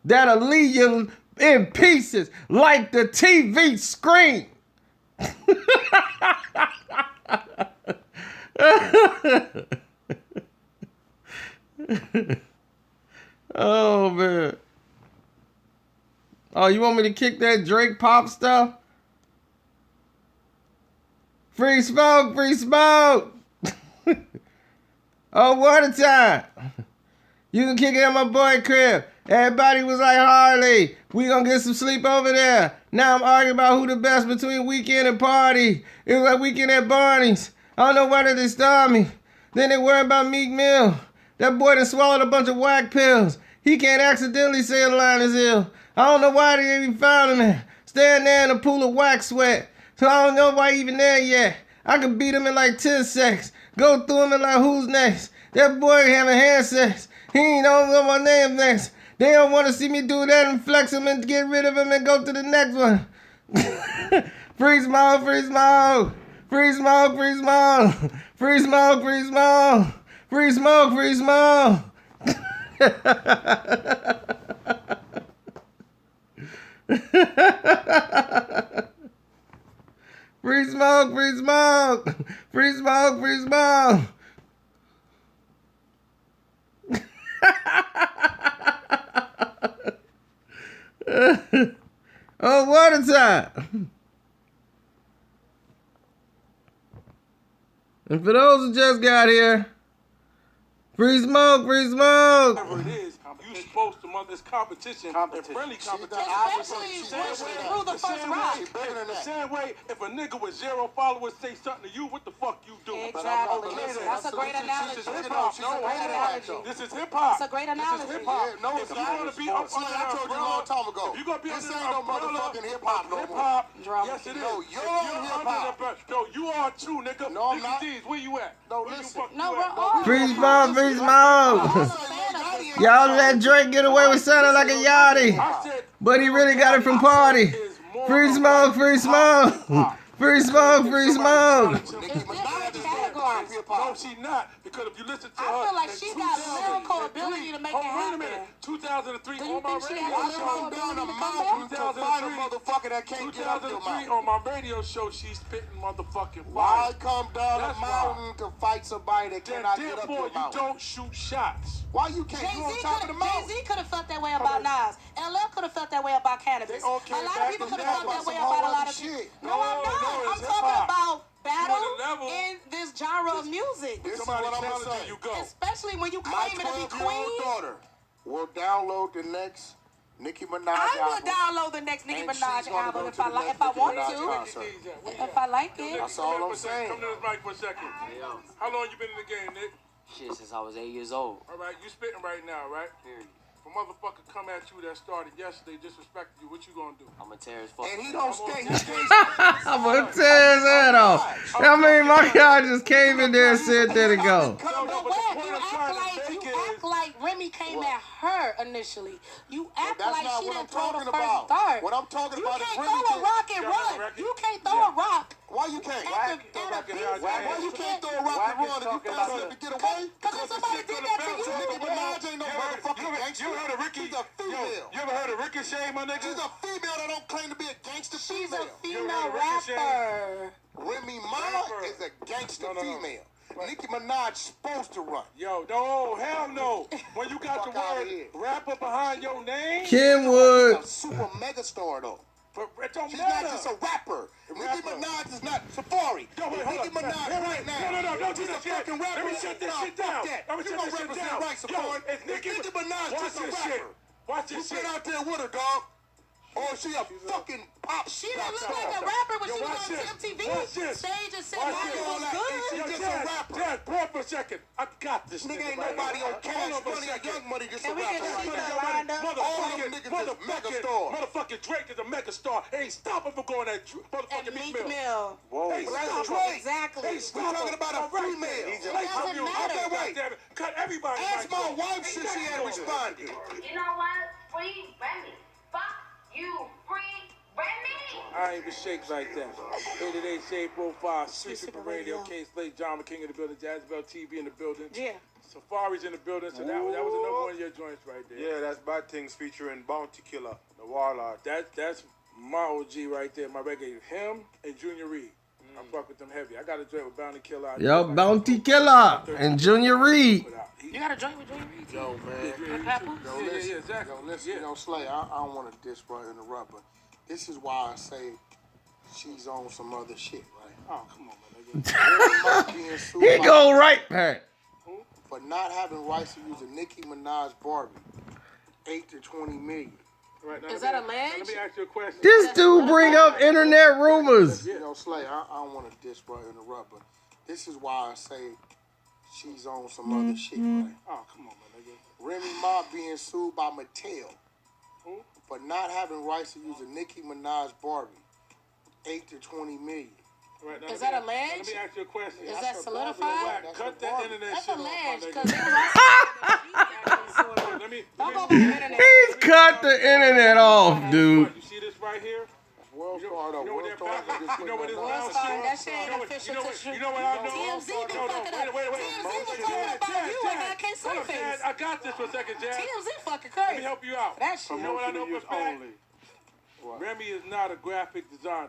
that'll leave you in pieces like the TV screen. Oh, man. Oh, you want me to kick that Drake pop stuff? Free smoke, free smoke. Oh, what a time. You can kick it at my boy crib. Everybody was like, Harley, we gonna get some sleep over there. Now I'm arguing about who the best between Weekend and Party. It was like Weekend at Barney's. I don't know why did they stop me. Then they worry about Meek Mill. That boy done swallowed a bunch of Wack pills. He can't accidentally say a line is ill. I don't know why they even found him there. Standing there in a pool of wax sweat. So I don't know why he even there yet. I could beat him in like 10 seconds. Go through him and like, who's next? That boy having hand sex. He ain't know my name next. They don't want to see me do that and flex him and get rid of him and go to the next one. Free smoke, free smoke. Free smoke, free smoke. Free smoke, free smoke. Free smoke, free smoke. Free smoke, free smoke. Free smoke, free smoke. Oh, what a time. And for those who just got here, free smoke, free smoke. Whatever it is, you supposed to mother this competition and friendly competition. Especially through the first round. The same way, if a nigga with 0 followers say something to you, what the fuck you do? Exactly. That's a great analogy. This is hip hop. This is hip hop. That's a great analogy. This is hip hop. No, If it's you not. want to be up under I the told you a long umbrella, time ago. if you gonna be This under ain't the no umbrella, motherfucking hip hop no hip more. hop. Drama. Yes, it is. No, you're If on hip hop. No, you are too, nigga. No, I'm Nicky not. D's, where you at? No, Where you listen. fuck No, you we're at? all. Free smoke, free smoke. Y'all let Drake get away with sounding like a yachty. I said, But he really got it from Party. Free smoke, free smoke. Free smoke, free smoke. It's different categories. No, she not. Because if you listen to her, I feel like in she got 2003, lyrical ability to make it Wait a happen. minute. 2003 Do you on my think she radio has I lyrical show. come down a ability to come mountain back? to find a motherfucker that can't get up your 2003 mouth. on my radio show, she's spitting motherfucking Why fire. come down a That's mountain to fight somebody that Then cannot get up therefore, your you mouth? don't shoot shots. Why you can't? You on top of the mountain? Jay-Z could have felt that way about Nas. LL could have felt that way about cannabis. They all A came lot of back people and could have felt back that way some about a whole lot other of people. shit. No, I'm No, not. no, I'm it's talking hip-hop. about battle You on the level. in this genre of music. This is Somebody what I'm gonna challenging say. you, go. Especially when you My claiming to be 12-year-old queen. daughter will download the next Nicki Minaj I album. would download the next Nicki And Minaj she's gonna album go if to I the like, next if I Nicki want Minaj to, concert. if I like it. That's all I'm saying. Come to this mic for a second. How long you been in the game, Nick? Shit, since I was 8 years old. All right, you spitting right now, right? Period. If a motherfucker come at you that started yesterday, disrespecting you, what you gonna do? I'ma tear his fuck. And he don't stay. He stays. I'm gonna tear his head off. I mean, my guy just came in there and said, there to go. But but the what? point You I'm trying to act make like is, Remy came at her initially. You act that's like not she what I'm didn't throw the talking first about. dart. What I'm talking You about is can't Remy throw a did- rock and run. You can't throw a rock. Why you can't? At a Wack beef. is Why you can't throw a rock Wack and is run if you talking fast about enough to get away? Because somebody did that to you. Nicki Minaj ain't no motherfucking gangster. You heard of Ricky? She's a female. You ever heard of Ricochet, my nigga? She's a female that don't claim to be a gangster She's female. a female rapper. Remy Ma Rapper. is a gangster No. female. Nicki Minaj supposed to run. Yo, no, hell no. When you got the Fuck outta word here. rapper behind your name, Kenwood. She's a super mega star though. it don't She's matter. not just a rapper. Nicki Rapper. Minaj is not Safari. Yo, wait, hold Nicki up. Minaj right now. No, don't do She's a that shit. fucking rapper. Let me shut this Nah, shit fuck down. that. Let me You shut gonna this shit represent down. right, Safari. Yo, it's Nicki Minaj Watch just a this rapper. shit. Watch You this been shit. out there with her, dog. Oh, she a fucking pop She didn't look star. like a rapper when Yo, she was watch on this. MTV Watch this. stage and said Watch Michael this. was She good. just a Jazz, rapper. Jazz, pause for a second. I got this Nigga ain't right nobody here. on Hold Cash on for a Money or second. Young Money just a Can we rapper get right this now. nigga lined up? All them niggas just mega stars. Motherfucking Drake is a mega star. Ain't stopping from going at motherfucking And Meek Meek Mill. Mill. Whoa. Hey, But that's stop Drake. him. Exactly. Hey, We're stop talking him. about a All right, female. then. It Play doesn't some music. matter. God damn it. Cut everybody. Ask mic my off. wife since she had responded. You know what? Free Remy. Fuck you. Free Remy. I ain't even shake like that. 88 Shade Profile, Street Super Radio, K Slate, John McKing in the building, Jazzbell TV in the building. Yeah. Safari's in the building, so that was another one of your joints right there. Yeah, that's Bad Things featuring Bounty Killer, the Warlord. That's my OG right there, my reggae. Him and Junior Reed. I fuck with them heavy. I got a joint with Bounty Killer. Yo, Bounty Killer and Junior Reed. You got a joint with Junior Reed? Yo, man. Pepper? Yo, listen, exactly. Yo, listen, Yeah. yo, Slay, I don't want to interrupt, but this is why I say she's on some other shit, right? Oh, come on, my nigga. Remy Ma being sued He by- go right back. for not having rights to use a Nicki Minaj Barbie, 8 to 20 million. Right, now, Is let that me- alleged? Let me ask you a question. This dude bring up internet rumors. You know, Slay, I don't want to interrupt, but this is why I say she's on some other shit, right? Oh, come on, my nigga. Remy Ma being sued by Mattel Who? for not having rights to use a Nicki Minaj Barbie, 8 to 20 million. Right, now, Is let me- that alleged? Let me ask you a question. Is That's that her solidified? Barbie. That's Cut her that Barbie. internet That's shit off, my alleged, nigga. because it was also that she actually sort of- Let me- Don't go by the internet. He's cut the internet off, dude. You see this right here? World You Star, though. know what World that Star back- just you know what put this that lounge World Star, is? that shit ain't You know what- official you know to what- shoot. You know what I know? TMZ be fucking up. Wait. TMZ was Jazz, talking about Jazz, you and Jazz. that K Hold up, Slayface. Jazz, I got this for a second, Jazz. TMZ fucking Let me crazy. help you out. That shit. You know what I know for a fact? only. Remy is not a graphic designer.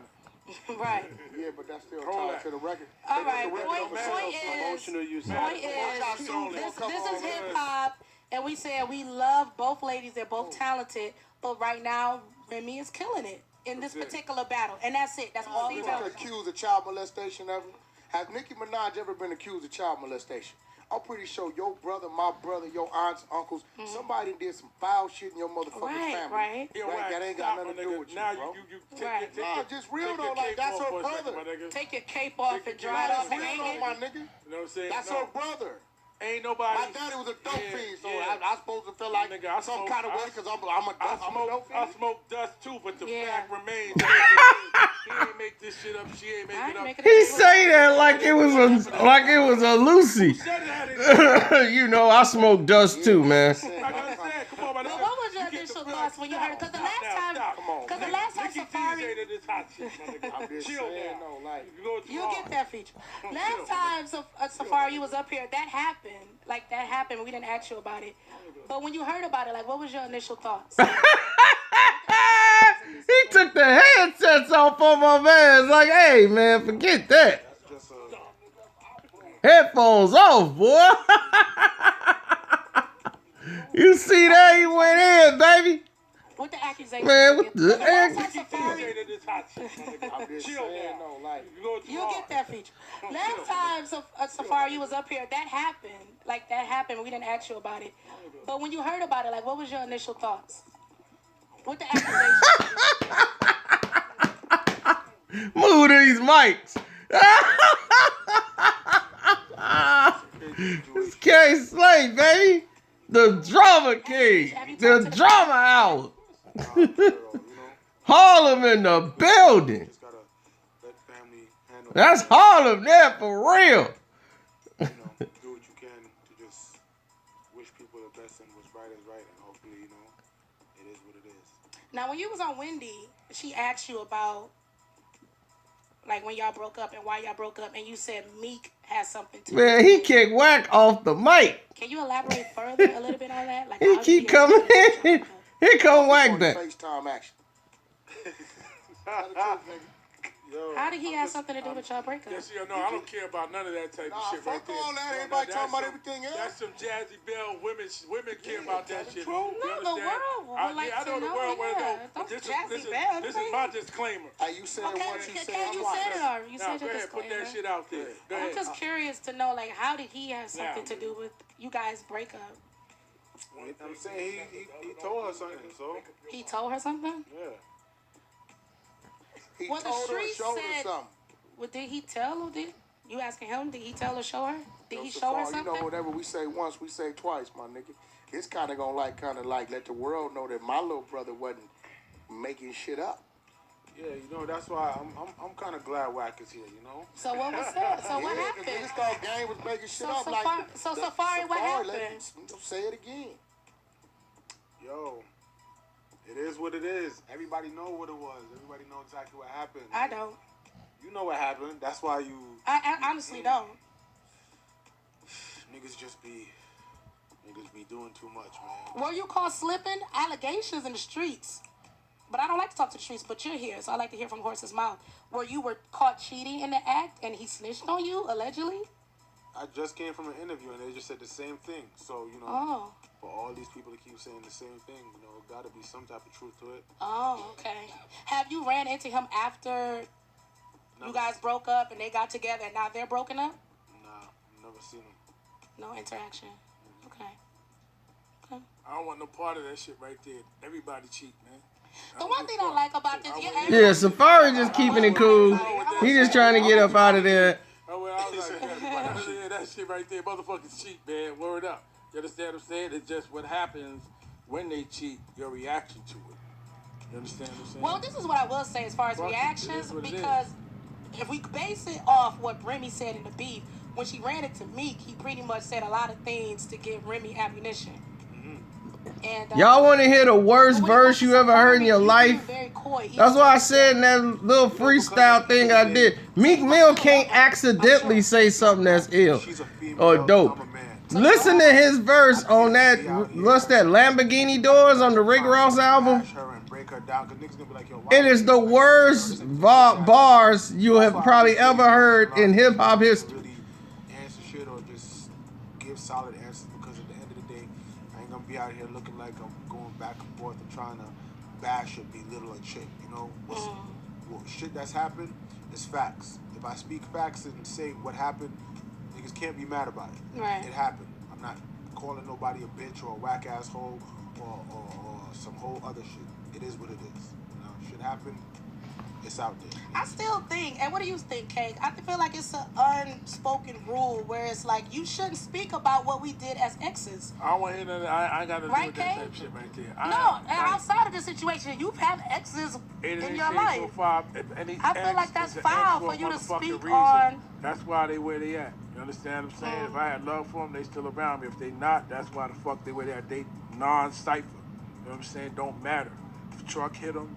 Right. Yeah, but that's still Hold tied that. to the record. All right. record Point don't matter. is, Emotional use. point is, this is hip hop, and we said we love both ladies. They're both talented, but right now Remy is killing it in this particular battle, and that's it. That's all he's Been accused of child molestation ever? Has Nicki Minaj ever been accused of child molestation? I'm pretty sure your brother, my brother, your aunts, uncles, somebody did some foul shit in your motherfucking Right, family. right. Yo, Right, Wack, that ain't got stop, nothing my to do nigga. with you, Now bro. you Right. Nah, just real take though, your like cape that's off her for a second, brother. my nigga. Take your cape off and dry Nah, it that's off and real hang though, it. my nigga. You know what I'm saying? That's No. her brother. Ain't nobody. My daddy was a dope Yeah, fiend, so yeah. I supposed to feel like Nigga, I some smoke- kind of way I- because I'm a I dope smoke fiend. dust too, but the Yeah. fact remains. He ain't make this shit up. She ain't make I it ain't up. making He it say that like it was a Lucy. Said that. You know, I smoke dust too, man. Like I said, come on, my But nigga. what was your You get initial the thoughts fact. when you heard it? Because the Stop last now, time, stop. Come on. because the last time Nicky Safari, DJ this hot shit, my nigga. I'm just Chill saying, now. no, like. You go too you hard. get that feature. Last time Safari was up here, that happened. Like that happened. We didn't ask you about it. But when you heard about it, like what was your initial thoughts? He took the headsets off on my man. It's like, hey, man, forget that. Just Headphones off, boy. You see that? He went in, baby. With the accusation. Man, what the last time heck? Safari, DJ this hot shit, my nigga. I'm just Chill saying, now. no, like. You go too you hard. get that feature. Last time Safari was up here, that happened. Like that happened. We didn't ask you about it. But when you heard about it, like what was your initial thoughts? With the accusation. Move these mics. It's K Slay, baby. The drama king. The drama hour. Harlem in the building. just gotta let family handle. That's Harlem there for real. Do what you can to just wish people the best and right is right, and hopefully, you know, it is what it is. Now, when you was on Wendy, she asked you about like when y'all broke up and why y'all broke up, and you said Meek has something to do Man, with he it. kicked Wack off the mic. Can you elaborate further a little bit on that? Like, He how did keep have coming something to do with y'all in. breakup? Here come Wack On your back. FaceTime action. Tell the truth, nigga. Yo, How did he I'm have just- something to do with y'all breakup? Yes, no, I don't care about none of that type of Nah, shit right fuck there. all that. No, Everybody that's talking about some- everything else. That's some Jazzy Bell women care about that shit. No, You the understand? world would like I know to the know, world want to know. yeah. But Don't this Jazzy is Bell, this okay. is my disclaimer. Hey, you said Okay, once, you said can you twice. said it already? You Now, said go your ahead, put disclaimer. that shit out there. Go I'm ahead. just curious to know, like, how did he have something to do with you guys' breakup? I'm saying he told her something, so He told her something? yeah. He Well, the told her, streets showed her said- something. Well, did he tell her? Did you asking him? Did he tell her, show her? Did Yo, he show her Safari, something? you know, whatever we say once, we say twice, my nigga. It's kind of gonna like let the world know that my little brother wasn't making shit up. Yeah, you know, that's why I'm kind of glad Wack is here, you know? So what was that? So what Yeah, 'cause happened? niggas thought Game was making shit So up. Safari, what happened? Say it again. Yo, it is what it is. Everybody know what it was. Everybody know exactly what happened. I don't. You know what happened. That's why you I honestly don't. niggas be doing too much, man. Were you caught slipping? Allegations in the streets. But I don't like to talk to the streets, but you're here, so I like to hear from horse's mouth. Where you were caught cheating in the act and he snitched on you, allegedly? I just came from an interview and they just said the same thing. So, you know, Oh. for all these people to keep saying the same thing, you know, gotta be some type of truth to it. Oh, okay. Have you ran into him after you guys broke up and they got together and now they're broken up? Nah, never seen him. No interaction. Okay. I don't want no part of that shit right there. Everybody cheat, man. The one thing I like about this, Yeah, Safari just keeping it cool. He just trying to get up out of there. Oh, well, I was like, yeah, that shit right there, motherfuckers cheat, man. Word up. You understand what I'm saying? It's just what happens when they cheat, your reaction to it. You understand what I'm saying? Well, this is what I will say as far as Fuck it, it reactions, is what it because if we base it off what Remy said in the beef, when she ran it to Meek, he pretty much said a lot of things to give Remy ammunition. And Y'all want to hear the worst but when it verse comes to you ever heard in your Safari, you life? being very coy. That's why I said in that little freestyle thing I did, Meek Mill can't accidentally say something that's ill She's a female, or dope. I'm a man. Listen to his verse on that, what's that, Lamborghini Doors on the Rick Ross album? Bash her and break her down, 'cause niggas gonna be like, yo, why It is the worst bars you have probably ever heard in hip hop history. Really answer shit or just give solid answers, because at the end of the day, I ain't gonna be out here looking like I'm going back and forth and trying to bash or belittle a chick. You know, shit that's happened is facts. If I speak facts and say what happened, niggas can't be mad about it. Right. It happened. I'm not calling nobody a bitch or a whack asshole or some whole other shit. It is what it is. You know, shit happened. It's out there. I still think, and what do you think, Kate? I feel like it's an unspoken rule where it's like you shouldn't speak about what we did as exes. I don't want to hear none of that. I ain't got to do Right, with that Kay? type of shit right there. No, and outside of the situation, you've had exes in your life. I feel like that's foul for you to speak on. That's why they where they at. You understand what I'm saying? If I had love for them, they still around me. If they not, that's why the fuck they where they at. They non-cipher. You know what I'm saying? Don't matter. If a truck hit them,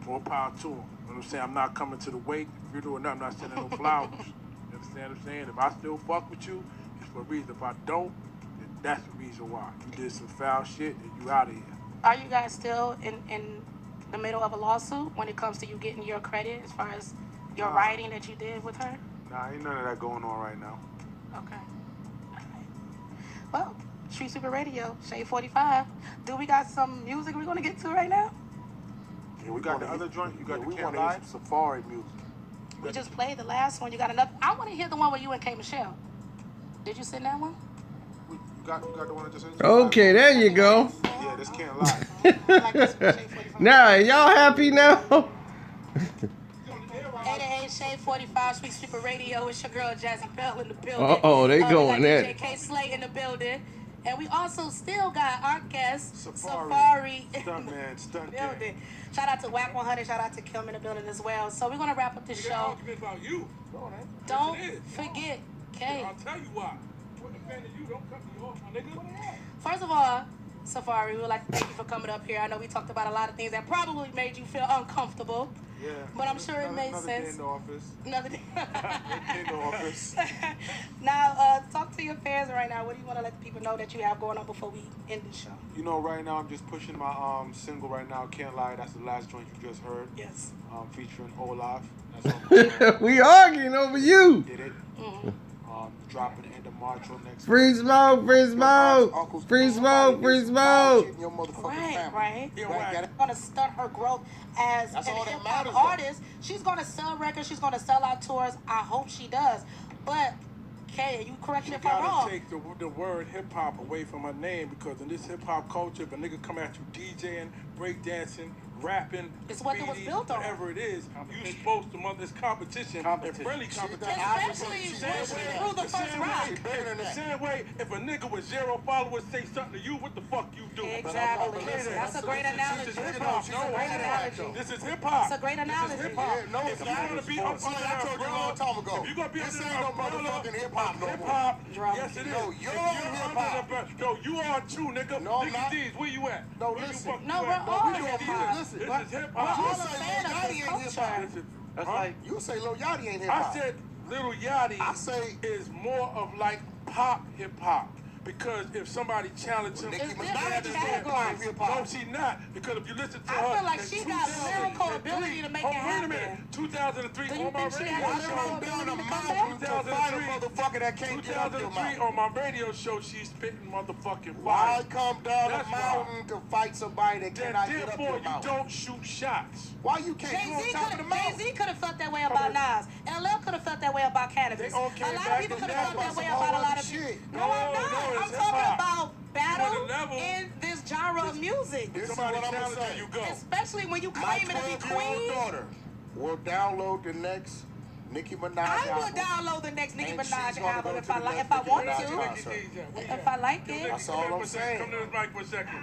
more power to them. You know what I'm saying? I'm not coming to the wake. If you're doing nothing, I'm not sending no flowers. You understand what I'm saying? If I still fuck with you, it's for a reason. If I don't, then that's the reason why. You did some foul shit and you out of here. Are you guys still in the middle of a lawsuit when it comes to you getting your credit as far as your writing that you did with her? Nah, ain't none of that going on right now. Okay. All right. Well, Street Super Radio, Shade 45. Do we got some music we're going to get to right now? Yeah, we got the other joint. You got the we Can't want to hear Lie. some Safari music. We just played the last one. You got another? I want to hear the one with you and K. Michelle. Did you send that one? You got the one that just Okay, there you go. Yeah, this Can't Lie. I like this one, Shade 45. Now, y'all happy now? 88 Shade 45 Sweet Super Radio. It's your girl Jazzy Bell in the building. Uh-oh, they we going got at DJ it. K Slay in the building. And we also still got our guest, Safari. in the Stunt building. Shout out to Wack 100. Shout out to Kim in the building as well. So we're going to wrap up this show. argument about you. Don't Yes, it is. forget, K. I'll tell you why. What offended you? Don't cut me off, my nigga. First of all, Safari, we would like to thank you for coming up here. I know we talked about a lot of things that probably made you feel uncomfortable. Yeah. But I'm sure it made another sense. Day in the office. Another day. In the office. Now, talk to your fans right now. What do you want to let the people know that you have going on before we end the show? You know, right now I'm just pushing my single right now. Can't lie. That's the last joint you just heard. Yes. Featuring Olaf. That's We arguing over you. Did it. Dropping the end of March or next. Free smoke, free smoke, free smoke, free smoke. Right. Right. Gonna stunt her growth as That's an all that hip matters, hop artist. She's gonna sell records. She's gonna sell out tours. I hope she does. But Kay, you correct me You if I'm gotta wrong. take the word hip hop away from her name, because in this hip hop culture, if a nigga come at you DJing, breakdancing, rapping, It's what it was graffiti, built on. whatever it is, you supposed to mother this competition and friendly competition. Especially through the first round. The same way, if a nigga with 0 followers say something to you, what the fuck you do? Exactly. That's a great analogy. This is hip hop. That's a great analogy. This is hip hop. It's a great analogy. This is hip hop. Yeah, no, If it's you not. want to be up See, under I the told you a long umbrella, time ago. if you gonna be This under ain't the no umbrella, motherfucking hip hop no hip more. hop. Drama. Yes, it is. No, If you're you're in hip hop. under the- No, you are too, nigga. No, I'm Nicky not. D's, where you at? No, Where you listen. fuck No, you we're at? all Nicky hip D's. hop. Listen. This is hip We're hop. all You a say fan Lil of Yachty this ain't hip hop. culture. This is- That's huh? like You say Lil Yachty ain't hip I hop. said Little Yachty I say- is more of like pop hip hop. Because if somebody challenged him, Nicki It's Minaj different is categories. hip no, hop. she not. Because if you listen to I her, feel like in she got 2003, lyrical ability to make it Wait a happen. minute. 2003 Do you on my think she radio has I a show. never down a Come mountain to fight a 2003. motherfucker that can't get up your 2003 mountain. on my radio show, she's spitting motherfucking Why fire. come down That's a mountain to fight somebody that Then cannot get up therefore your you mountain? don't shoot shots. Why you can't? You on top of the mountain? Jay-Z could have felt that way about Nas. LL could have felt that way about cannabis. They all A came lot back of people and could have felt back that way some about a whole lot other of people. shit. No, I'm No, not. it's I'm hip talking hop. about battle You on the level. in this genre of music. This is Somebody what I'm challenge gonna say. you, you go. Especially when you My claiming to be 12-year-old queen. daughter will download the next Nicki Minaj I album. would download the next Nicki And Minaj she's gonna album go if to I the like, next if I Nicki want Minaj to. concert. If I like it. That's all I'm saying. Come to this mic for a second.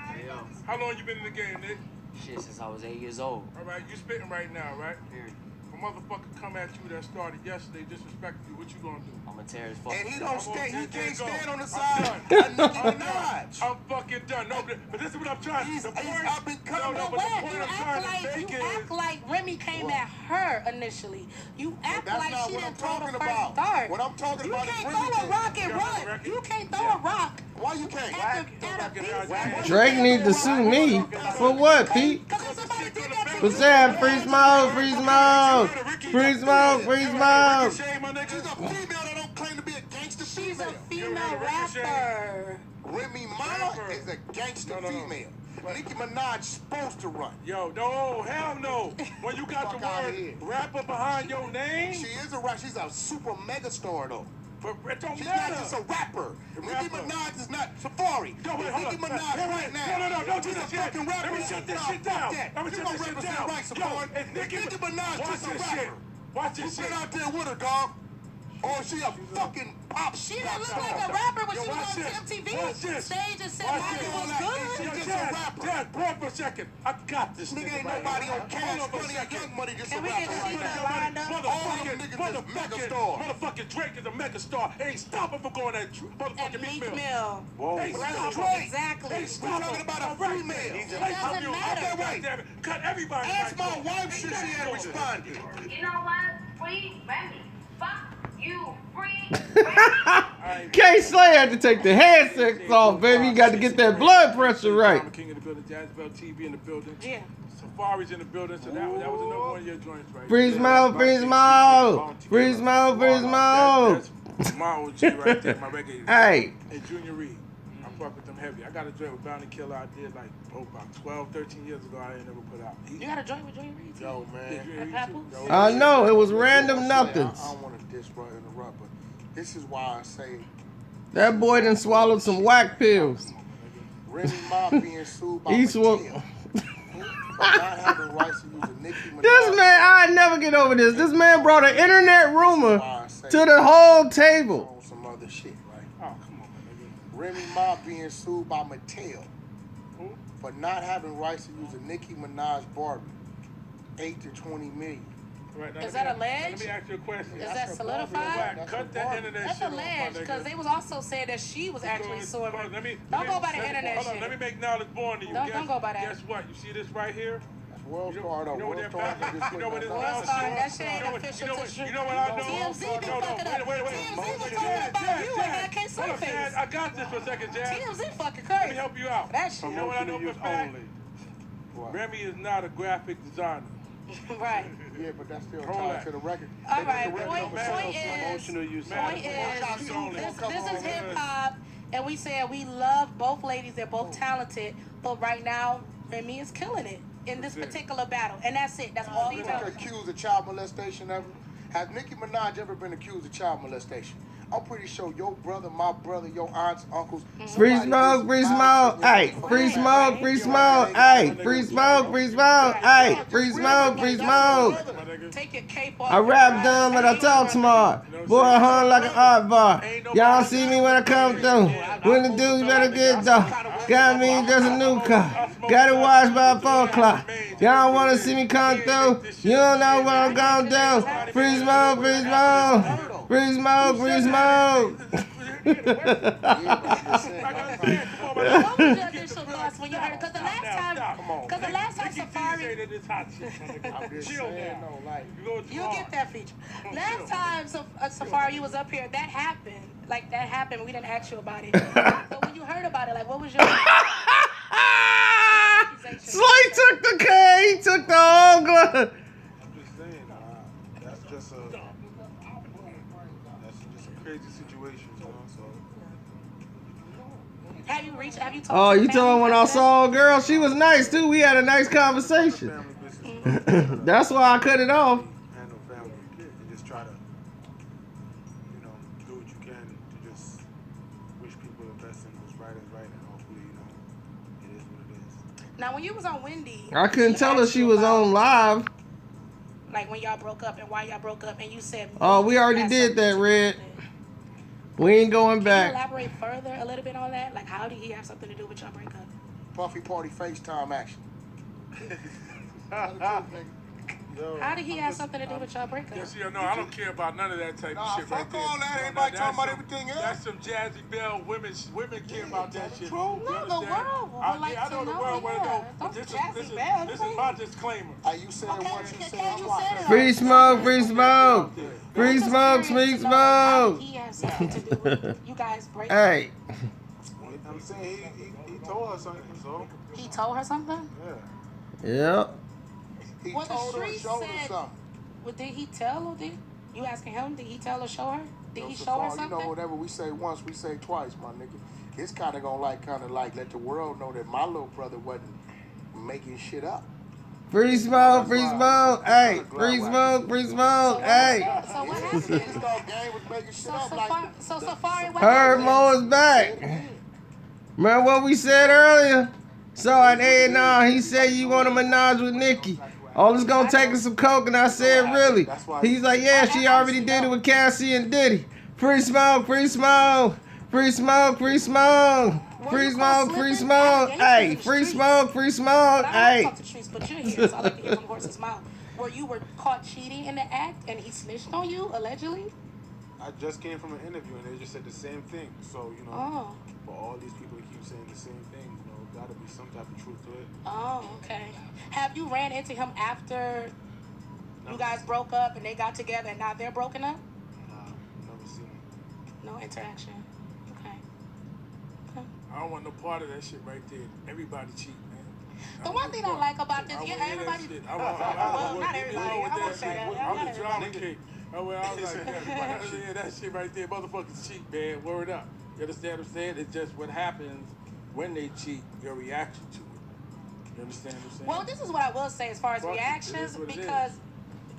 How long you been in the game, Nick? shit since I was 8 years old. All right, you spitting right now, right? Period. A motherfucker come at you that started yesterday, disrespect you. What you gonna do? I'ma tear his fucking. And he don't stand. He can't stand on the I'm side done. of Nicki I'm done. Minaj. I'm fucking done. No, but this is what I'm trying. He's The point, up and coming. no, But but the Wack, point you I'm trying act to like make you is, act like Remy came at her initially. You act that's like not she what I'm didn't throw the talking first about. dart. What I'm talking You about is can't Remy throw a did. rock and You got run. the record? You can't throw a rock Why you can't? at a beat. Drake need to sue me. For what, Pete? Because if somebody did that to What's you, that? Free smoke, free smoke. Free smoke, free smoke. She's a female that don't claim to be a gangster she's a female. female rapper. Remy Ma is a gangster female. Nicki Minaj supposed to run. yo, no, hell no. When you got the Fuck outta word here. rapper behind your name, She is a rap. She's a super mega star though. but it don't She's matter. not just a rapper. Nicki Rapper. Minaj is not Safari. Yo, wait, hold Nicki on. Minaj Wait, right now. no, don't do She's a this shit. fucking rapper. Let me shut this Nah, shit fuck down. that. Let me You shut gonna this shit represent down. right, Safari. Yo, and Nicki Minaj watch just a this shit. rapper. Watch Who this shit. been out there with her, dog? Or she a fucking pop She didn't look star? like a rapper when Yo, she was watch on this. MTV Watch this. stage and said Watch Michael this. was Yo, good. just a Dad, rapper. Dad, pause for a second. I got this Nigga ain't right nobody here. on cash Hold on for a money or second. young money just a Can we rapper get right Sheeta now. lined up? All them niggas is megastar. Motherfucking Drake is a megastar. Ain't stopping from going at At motherfucking Meek Meek Mill. Mill. Whoa. Hey, But that's stop Drake. him. Exactly. Hey, We're stop talking him. about a All right, female. man. It Hey, doesn't I'm you. matter. Okay, wait. Damn it. Cut everybody. Ask my mic. wife should she had responded. You know what? Free Remy. Fuck you. Free Remy. K Slay had to take the headsets off, baby. You got to get that blood pressure right. I'm King of the building. Jazzbell TV in the building. Yeah. Safari's in the building. So that was another one of your joints right Free there. smoke, free smoke. Free smoke, free smoke. That's my OG right there. My reggae. Hey. And Junior Reed. I fuck with them heavy. I got a joint with Bounty Killer I did like about 12, 13 years ago. I ain't never put out. You got a joint with Junior Reed? Yo, Yeah, man. Junior Reed Papoose? too. I know, it was random I nothings. don't want to interrupt, but this is why I say That boy done swallowed some whack pills. Remy Ma being sued by He Mattel for not having rights to use a Nicki Minaj. This man, I never get over this. This man brought an internet rumor to the whole table. On some other shit, right? Oh, come on, nigga. Remy Ma being sued by Mattel Who? for not having rights to use a Nicki Minaj Barbie, 8 to 20 million. Right, now Is let that me- alleged? Let me ask you a question. Is that solidified? Wack, cut that internet That's shit off, my alleged nigga. because they was also saying that she was actually suing Hold her. on, let me- Don't go by the let me- internet Hold on, shit. let me make knowledge born to you. Don't go by that. Guess what? You see this right here? That's World You know- Star, though. you know what World that Star bounce- ain't just you know what putting this that World bounce Star, is? that shit ain't You know what- official you know to what- Street. you know what I know? TMZ been No, fucking up. wait. TMZ was Jazz, talking about you and that can't hold on, face. Jazz, I got this for a second, Jazz. TMZ fucking Let me crazy. help you out. That shit. You know what I know for a fact? What? Remy is not a graphic designer. Right. Yeah, but that's still Hold tied that. to the record. All They right. just the record Point number is, Emotional use. point Matter. is, Only. this is hip hop, and we said we love both ladies. They're both talented, but right now Remy is killing it in this particular battle, and that's it. That's all he knows. Accused of child molestation ever? Has Nicki Minaj ever been accused of child molestation? I'm pretty sure your brother, my brother, your aunts, uncles. Free smoke, free smoke, hey, free smoke, free smoke, hey, free smoke, free smoke, hey, free smoke, free smoke. Take your cape off. I rap dumb and I talk smart. Boy, I hung like an art bar. Y'all see me when I come through. When the dudes better get dark. Got me just a new car. Got it washed by 4 o'clock. Y'all wanna see me come through? You don't know what I'm gonna do. Free smoke, free smoke. Free smoke, free smoke. What was your initial thoughts when you heard it? Because the last time Safari, Chill now. you'll get that feature. Last time Safari was up here, that happened. Like that happened. We didn't ask you about it. So when you heard about it, like what was your? Slay took the K, he took the whole glove. I'm just saying, that's just a crazy situation, you know. So Have you talked Oh, to you the told family me when I after saw a girl, she was nice too. We had a nice conversation. family business, you know, try to That's why I cut it off. handle family and just try to, you know, do what you can to just wish people the best and what's right is right, and hopefully, you know, it is what it is. Now, when you was on Wendy, I couldn't tell her asked she you was about, on live. like when y'all broke up and why y'all broke up, and you said, Oh, we Meek already had did something that, to do Red. with it. We ain't going Can you back. elaborate further a little bit on that? Like, how did he have something to do with y'all breakup? Puffy Party FaceTime action. How did he have something to do with y'all breakup? Yes, yeah, no, I don't care about none of that type Nah, of shit right fuck there. all that. No, Everybody that's talking about some- everything else. That's some Jazzy Bell women care about that shit. No, You the understand? world would like I know to the know, world want to yeah. know. But Don't this Jazzy is Bell, this please. is my disclaimer. Hey, you said Okay, once, you can said you twice. say it? Free smoke, free smoke. Free I'm just smoke, curious free to know, like, how did smoke. he have something to do with you guys breaking? Hey, I'm saying he told her something, so He told her something? yeah. yep. He Well, the told her, street showed her said- something. Well, did he tell her? Did you asking him? Did he tell her? Show her? Did he So show her far, something? you know, whatever we say once, we say twice, my nigga. It's kind of gonna like let the world know that my little brother wasn't making shit up. Free smoke, free smoke. Hey, free smoke, free smoke. Hey. So what This happened? dog game was making shit So up like. Safari, what Herb happened? Mo is back. Remember what we said earlier? So at A&R, he said you want a menage with Nicki. All it's gonna take is some coke, and I said, really? He's like, yeah, she already did it with Cassie and Diddy. Free smoke, free smoke. Free smoke, free smoke. Free smoke, free smoke. Hey, free smoke, free smoke. But I don't Hey. talk to streets, but you're here, so I like to hear from the horse's mouth. Where you were caught cheating in the act, and he snitched on you, allegedly? I just came from an interview and they just said the same thing. So, you know, Oh. for all these people to keep saying the same thing, you know, gotta be some type of truth to it. Oh, okay. Have you ran into him after you guys broke up and they got together and now they're broken up? Nah, never seen him. No interaction. Okay. I don't want no part of that shit right there. Everybody cheat, man. The one thing I like about this, yeah, everybody. Well, not everybody. I won't say that. I'm Not the drama everybody. king. I was like, yeah, that shit right there, motherfuckers cheat, man. Word up. You understand what I'm saying? It's just what happens when they cheat, your reaction to it. You understand what I'm saying? Well, this is what I will say as far as Fuck it, it reactions, is what it because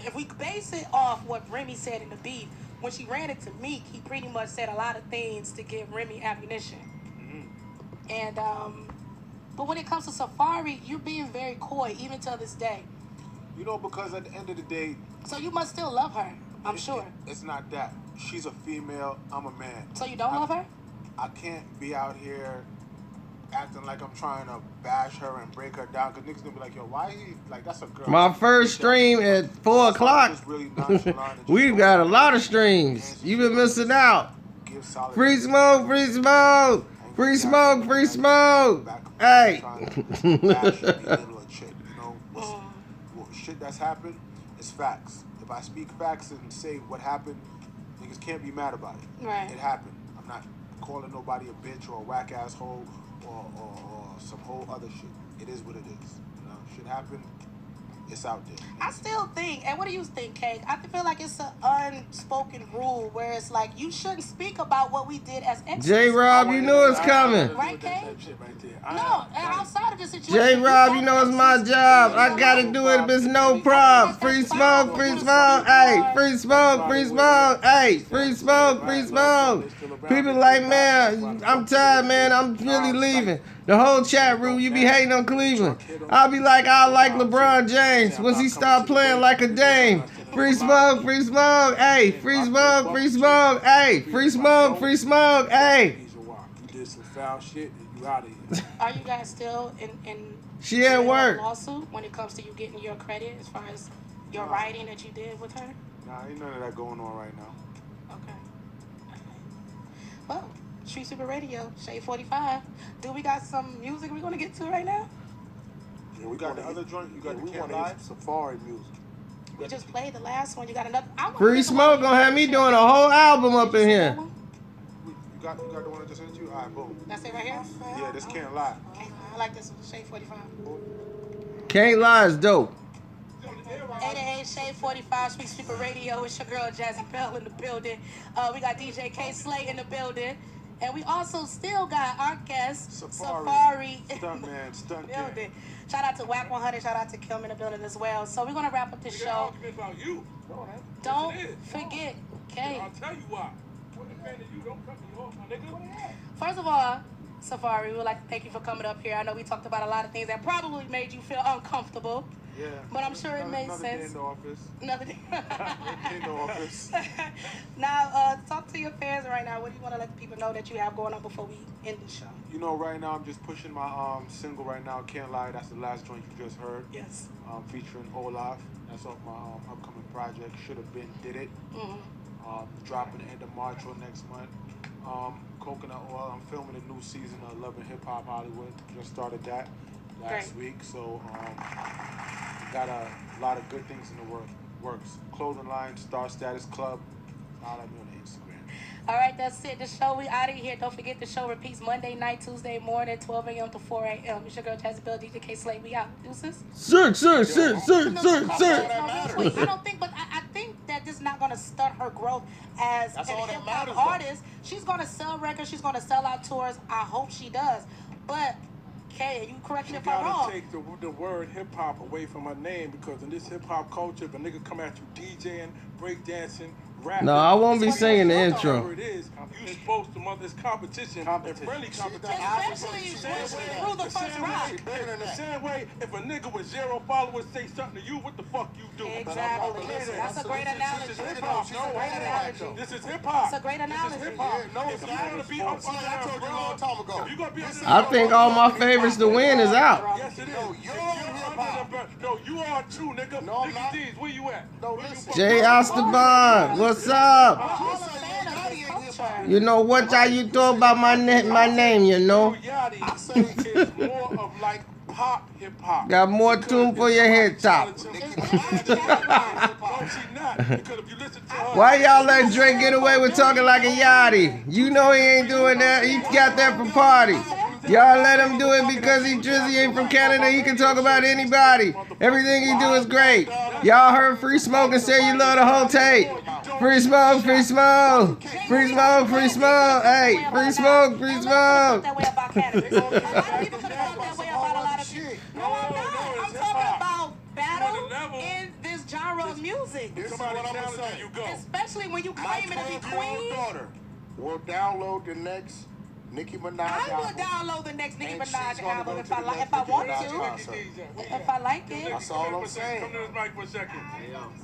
if we base it off what Remy said in the beat, when she ran it to Meek, he pretty much said a lot of things to give Remy ammunition. Mm-hmm. And but when it comes to Safari, you're being very coy even till this day. You know, because at the end of the day, So you must still love her, I'm sure. it's not that. She's a female, I'm a man. So you don't love her? I can't be out here acting like I'm trying to bash her and break her down. Cause niggas gonna be like, yo, why he like that's a girl. My first stream at 4 o'clock. We've got a lot of streams. You've been missing out. Free smoke, free smoke, free smoke, free smoke. Hey. Shit that's happened is facts. If I speak facts and say what happened, niggas can't be mad about it. Right. It happened. I'm not calling nobody a bitch or a whack asshole or some whole other shit. It is what it is. You know, shit happened. It's out there. I still think, and what do you think, Kate? I feel like it's an unspoken rule where it's like you shouldn't speak about what we did as extras. J-Rob, you know it's coming. Right, Kate? No, and outside of the situation. J-Rob, you know it's my job. I gotta do it if it's no props. Free smoke, free smoke, hey, free smoke, free smoke, hey, free smoke, free smoke. People like, man, I'm tired, man. I'm really leaving. The whole chat room, you be hating on Cleveland. I'll be like, I like LeBron James once he start playing like a Dame. Free smoke, hey, free smoke, hey, free smoke, hey. You did some foul shit and you out of here. Are you guys still in She at work. lawsuit when it comes to you getting your credit as far as your writing that you did with her? Nah, ain't none of that going on right now. Okay. Well, Street Super Radio, Shade 45. Do we got some music we're gonna get to right now? Yeah, we got the other joint. You got the we Can't want Lie. Safari music. We just played the last one. You got another? Free smoke gonna have me doing a whole album up in here. You got the one I just sent you. All right, boom. That's it right here? Yeah, this Can't Lie. Okay, I like this one, Shade 45. Can't lie is dope. 88 Shade 45, Street Super Radio. It's your girl Jazzy Bell in the building. We got DJ K Slay in the building. And we also still got our guest, Safari in the building. Shout out to Wack 100, shout out to Kim in the building as well. So we're going to wrap up this show. About you. Don't forget, K. I'll tell you why. When defending you, don't cut me off, my nigga. First of all, Safari, we would like to thank you for coming up here. I know we talked about a lot of things that probably made you feel uncomfortable. Yeah. But I'm sure it made sense. Day in the office. Another day. In the office. Now, talk to your fans right now. What do you want to let the people know that you have going on before we end the show? You know, right now I'm just pushing my single right now, Can't Lie. That's the last joint you just heard. Yes. Featuring Olaf. That's off my upcoming project. Should have been did it. Mm-hmm. Dropping the end of March or next month. Coconut Oil. I'm filming a new season of Love and Hip Hop Hollywood. Just started that last week. So got a lot of good things in the works. Clothing line, Star Status Club. Follow me on the Instagram. All right, that's it. The show, we out of here. Don't forget the show repeats Monday night, Tuesday morning, 12 a.m. to 4 a.m. It's your girl Jazzy Bell, DJ K Slay. We out. Deuces. Sir. I don't think, but I think that this is not going to stunt her growth as a hip-hop artist. She's going to sell records. She's going to sell out tours. I hope she does. But, Kay, you correct me if I'm wrong. You gotta take the word hip-hop away from her name, because in this hip-hop culture, if a nigga come at you DJing, breakdancing, rapping... No, I won't be singing the intro. Whatever it is, you supposed to mother this competition and friendly competition. Especially through the first round. The same way, if a nigga with 0 followers say something to you, what the fuck you do? Exactly. That's a great analogy. This is hip-hop. This is hip-hop. It's a great analogy. If you want to be up under I told you a long time ago. if you gonna be under I think all my favorites to win is out. Yes, it is. No, you're on hip-hop. No, you are too, nigga. No, I'm Nigga not. D's, where you at? No, listen. Jay Esteban, what's up? I'm a fan of this culture. You know what y'all you thought about my name, you know? Yachty is more of like pop hip-hop. Got more tune for your head top. No, she not. Because if you listen to her... Why y'all let Drake get away with talking like a yachty? You know he ain't doing that. He got that for party. Y'all let him do it because he Drizzy ain't from Canada. He can talk about anybody. Everything he do is great. Y'all heard Free Smoke and say you love the whole tape. Free smoke, free smoke. Free smoke, free smoke. Hey, free smoke, free smoke. That way about Canada. A lot of people could have felt that way about a lot of shit. No, I'm not. I'm talking about battle in this genre of music. This is what I'm gonna say. Especially when you My claiming to be 12-year-old queen. daughter will download the next Nicki Minaj I will album. download the next Nicki And she's Minaj gonna album go if to I the like, next if I Nicki want Minaj to. concert. If I like it. That's all I'm saying. Come to this mic for a second.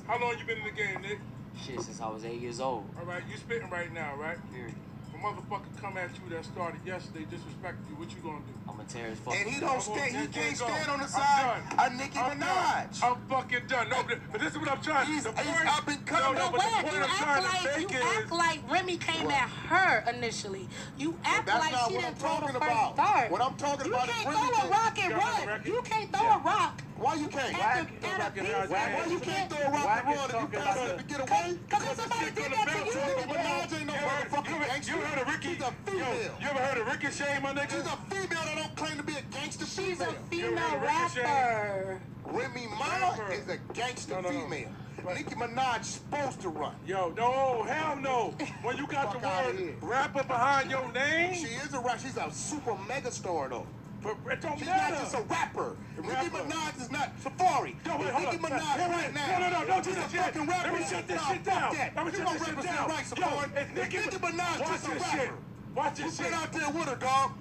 How long you been in the game, Nick? Shit, since I was 8 years old. All right, you spitting right now, right? Period. From motherfucker come at you that started yesterday disrespecting you, what you gonna do? I'ma tear his fucking. And he don't stand. He can't stand on the I'm side done. of Nicki I'm Minaj. done. I'm fucking done. No, but this is what I'm trying. He's the point, up and coming. No, But but the Wack, point you I'm act trying to like make act like Remy came at her initially. You act That's like not she what I'm didn't throw the talking first about. dart. What I'm talking You about is can't Remy throw a did- rock and You got the run. record? You can't throw a rock Why you can't? at a beef. Why you can't throw a rock Wack and is run if you talking pass about it to get away? Because if somebody did that to Nicki you, Minaj ain't no motherfucking gangster. You heard of Ricky? She's a female. You ever heard of Ricochet, my nigga? She's a female that don't claim to be a gangster she's a female. female rapper. Remy Ma is a gangster No. female. Nicki Minaj supposed to run. Yo, no, hell no. When you got the Fuck outta word here. rapper behind your name, She is a rap. She's a super mega star though. but it don't She's matter. not just a rapper. Nicki Rapper. Minaj is not Safari. Yo, wait, If hold Nicki on. Minaj Wait, right now. No, don't do she's that a shit. fucking rapper. Let me shut this Nah, shit down. fuck that. Let me You shut don't this shit represent down. right, Safari. Yo, if Nicki Minaj watch just a this shit. rapper. Watch Who this been shit. out there with her, dog?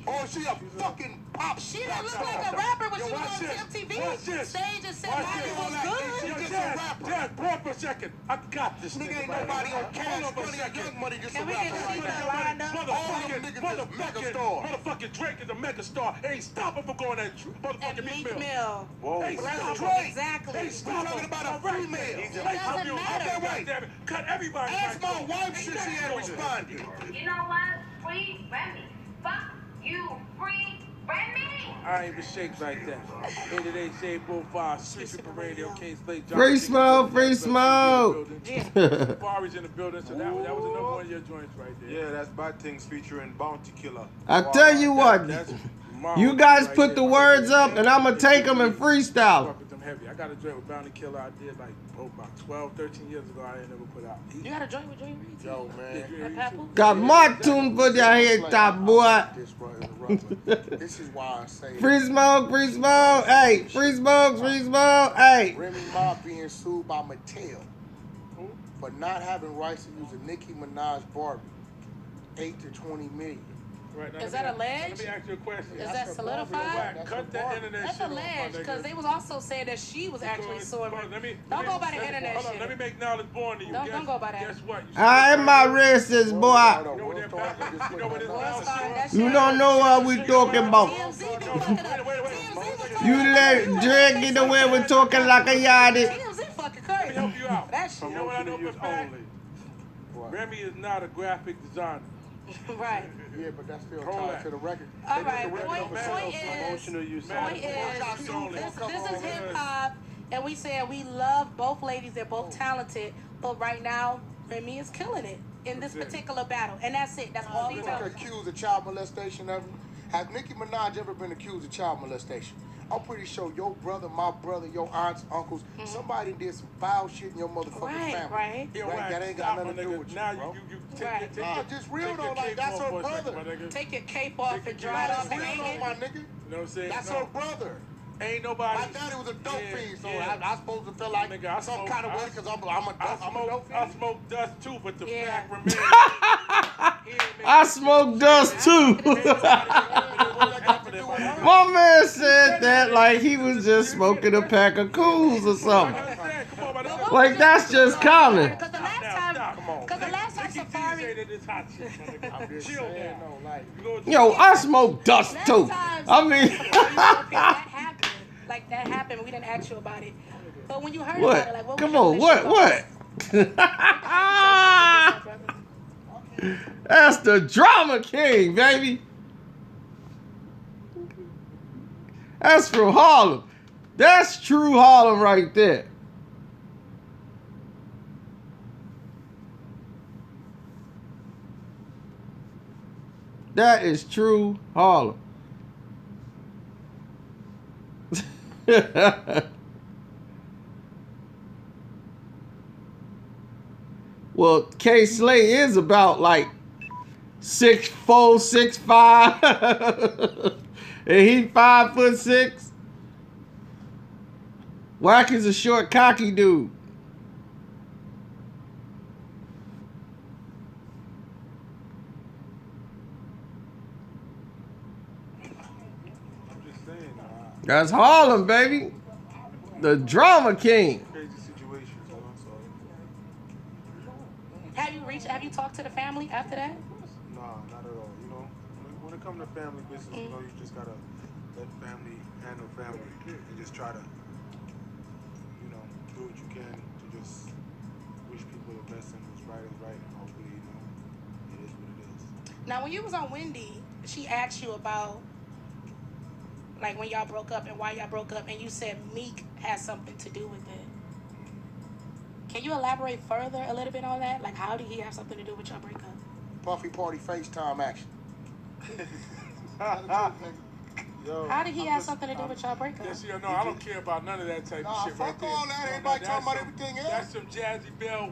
Or is she a fucking pop She didn't look star? like a rapper when Yo, she was watch on this. MTV Watch this. stage and said Watch Maggie this. was Yo, good. just a Dad, rapper. Dad, pause for a second. I got this Nigga ain't right nobody here. on Cash Hold on for a Money or second. Young Money just Can a we rapper get right Sheeta now. lined up? All them niggas is mega stars. Motherfucking Drake is a mega star. Ain't stopping from going that And motherfucking Meek Mill. Mill. Whoa. Hey, But that's stop Drake. Exactly. Hey, It stop talking about a All right, female. man. It Hey, doesn't you- matter. Okay, goddammit. Cut everybody. Ask my wife shit she had responded. You know what? Free Remy. Fuck you. Free Remy. I ain't even shake like that. End of day, Shade Bull 5, Street Super Radio, King Slate, John. Free smoke, free smoke. Safari's in the building, so that was another one of your joints right there. Yeah, that's Bad Things featuring Bounty Killer. I tell you what, That's you guys put the words up and I'm going to take them and freestyle. Fuck with them heavy. I got a joint with Bounty Killer I did like about 12, 13 years ago. I ain't never put out. You got a joint with Joey Reed? Yo, man. At Papoose? Got my tune for your head top, boy. This, bro, interrupt. This is why I say Free smoke, free smoke. Hey, free smoke, free smoke. Hey. Remy Ma being sued by Mattel for not having rights to use a Nicki Minaj Barbie. 8 to 20 million. Right, now, Is let that me- alleged? Let me ask you a question. Is That's that her solidified? Barbie. That's her Cut that Barbie. internet That's shit off, my alleged, nigga. because they was also saying that she was actually suing. Don't go by the internet Hold on, shit. let me make knowledge born to you. Don't go by that. Guess what? You I'm my wristers, boy. Hold on, You know what we'll that start back- this you know what with this another- Start that You shit. don't know what we talking about. TMZ be No, fucking up. wait. TMZ was You talking let about Drake get away with talking like a yardie. TMZ fucking Let me crazy. help you out. That shit. You know what I know for a fact? What? Remy is not a graphic designer. Right. Yeah, but that's still Hold tied that. to the record. All They right. did the record Point themselves. is, Emotional use. point is, this is hip hop, and we saying we love both ladies. They're both talented, but right now Remy is killing it in this particular battle, and that's it. That's all we You know. accused of child molestation ever? Has Nicki Minaj ever been accused of child molestation? I'm pretty sure your brother, my brother, your aunts, uncles, somebody did some foul shit in your motherfucking Right, family. right. Yo, Right, Wack, that ain't stop, got nothing my to do nigga. with you, Now bro. take Right. it, take Nah, it. just real take though, your like, cape that's off her for a second, brother. my nigga. Take your cape off and your dry it cape off off. and Real hang though, it. my nigga. You know what I'm saying? That's No. her brother. Ain't nobody. My daddy was a dope fiend, so yeah. I supposed to feel like Nigga, I some smoke- kind of way because I'm a dope I fiend. smoke dust too, but the Yeah. fact remains. I smoke dust too. My man said that like he was just smoking a pack of cools or something. Like that's just common. Because the last time Safari, I'm just Chill saying, down. no, like, Yo, I smoke dust too. I mean, that happened. Like that happened. We didn't ask you about it. But when you heard about it, like what? what Come was on, your initial what? thoughts? That's the drama king, baby. That's from Harlem. That's true Harlem right there. That is true Harlem. Well, K Slay is about like 6'4", 6'5", and he 5'6". Wack is a short, cocky dude. I'm just saying, That's Harlem, baby. The drama king. crazy situations, you know, so. Have you talked to the family after that? Nah, not at all. You know, when it comes to family business, you know, you just gotta let family handle family and just try to, you know, do what you can to just wish people the best and what's right is right, and hopefully, you know, it is what it is. Now, when you was on Wendy, she asked you about like when y'all broke up and why y'all broke up, and you said Meek has something to do with it. Can you elaborate further a little bit on that? Like, how did he have something to do with your breakup? Puffy Party FaceTime action. Yo, How did he have something to do with your breakup? Yes, you know, I don't care about none of that type Nah, of shit right fuck there. all that. No, Everybody that's talking about some- everything else. That's some Jazzy Bell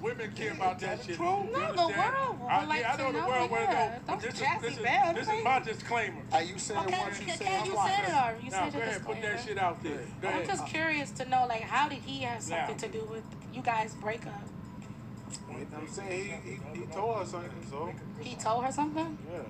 women care about that shit. true. You No, the understand? world would I like know to the know, world want to yeah. know. Don't This Jazzy is Bell, this right? is my disclaimer. Hey, you said Okay, once, you said okay, you twice. said it already. You Now, said go your ahead, put that disclaimer. shit out there. Go I'm ahead. just curious to know, like, how did he have something to do with you guys' breakup? I'm saying he told her something, so He told her something? yeah.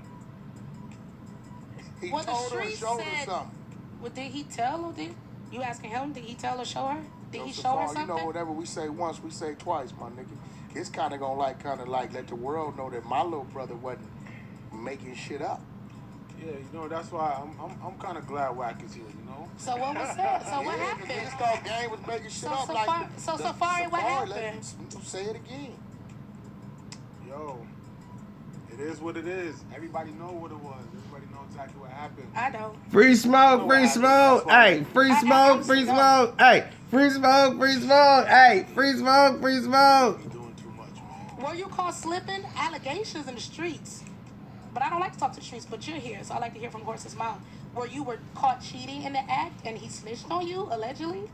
He Well, the told her and streets showed her said- something. Well, did he tell her? Did you asking him? Did he tell her, show her? Did he So show her far, something? you know, whatever we say once, we say twice, my nigga. It's kind of gonna like let the world know that my little brother wasn't making shit up. Yeah, you know, that's why I'm kind of glad Wack is here, you know? So what was that? So what Yeah, 'cause niggas happened? thought Game was making shit So up. Safari, what happened? Say it again. Yo, it is what it is. Everybody know what it was. Everybody know exactly what happened. I don't. Free smoke, free smoke. Hey, free smoke, free smoke. Hey, free smoke, free smoke. Hey, free smoke, free smoke. You doing too much, man. Were you caught slipping? Allegations in the streets. But I don't like to talk to the streets, but you're here, so I like to hear from horse's mouth. Where you were caught cheating in the act and he snitched on you, allegedly?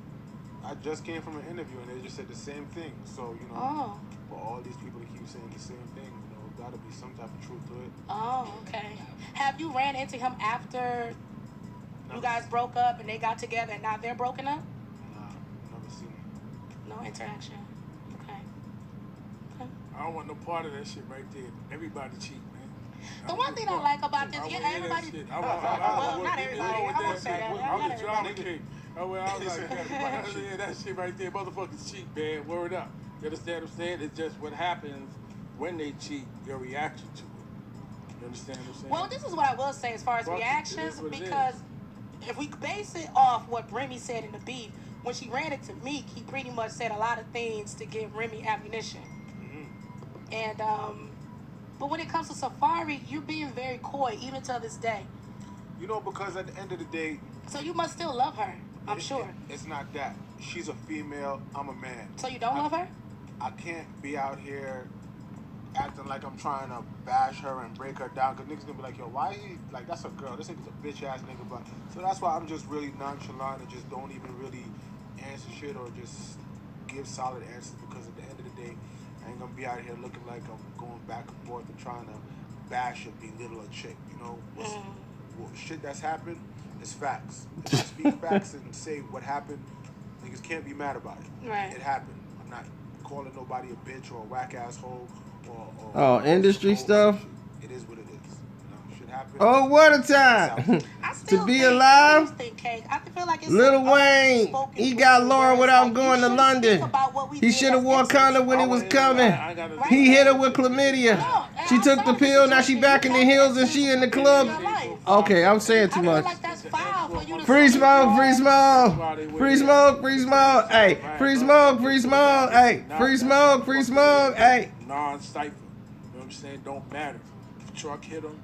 I just came from an interview and they just said the same thing. So, you know, Oh. for all these people to keep saying the same thing, you know, gotta be some type of truth to it. Oh, okay. Have you ran into him after you guys broke up and they got together and now they're broken up? Nah, never seen it. No interaction. Okay. I don't want no part of that shit right there. Everybody cheat, man. The one thing I like about this, I yeah, wanna hear everybody. that shit. Well, not everybody. I won't say that. I'm Not the drama everybody. king. I was like, yeah, that shit right there, motherfuckers cheat, man. Word up. You understand what I'm saying? It's just what happens when they cheat, your reaction to it. You understand what I'm saying? Well, this is what I will say as far as Fuck it, reactions, it is what it because if we base it off what Remy said in the beef, when she ran it to Meek, he pretty much said a lot of things to give Remy ammunition. And but when it comes to Safari, you're being very coy even till this day. You know, because at the end of the day, So you must still love her, I'm sure. It's not that. She's a female, I'm a man. So you don't love her? I can't be out here acting like I'm trying to bash her and break her down, because niggas gonna be like, yo, why he, like, that's a girl, this nigga's a bitch ass nigga, but, so that's why I'm just really nonchalant and just don't even really answer shit or just give solid answers, because at the end of the day, I ain't gonna be out here looking like I'm going back and forth and trying to bash or belittle a chick, you know? Shit that's happened is facts. If I speak facts and say what happened, niggas can't be mad about it. Right. It happened. I'm not calling nobody a bitch or a whack asshole Oh, industry stuff? It is what it is. You know, shit happened. Oh, what a time. I still To be think, alive, I think, Kate, I feel like it's Lil some Wayne, unspoken he got rules Laura where it's without like, you going to shouldn't London. speak about what we He did should have as wore exes. condom when he was coming. Right? He hit her with chlamydia. No, She I'm took the saying pill, now this she is back in the hills and she in the club. your life. Okay, I'm saying I too feel much. like that's foul for you to Free say, smoke, free smoke. Free smoke, free smoke. Hey, free smoke, free smoke. Hey, free smoke, free smoke. Hey. Non-cipher. You know what I'm saying? Don't matter. If truck hit him,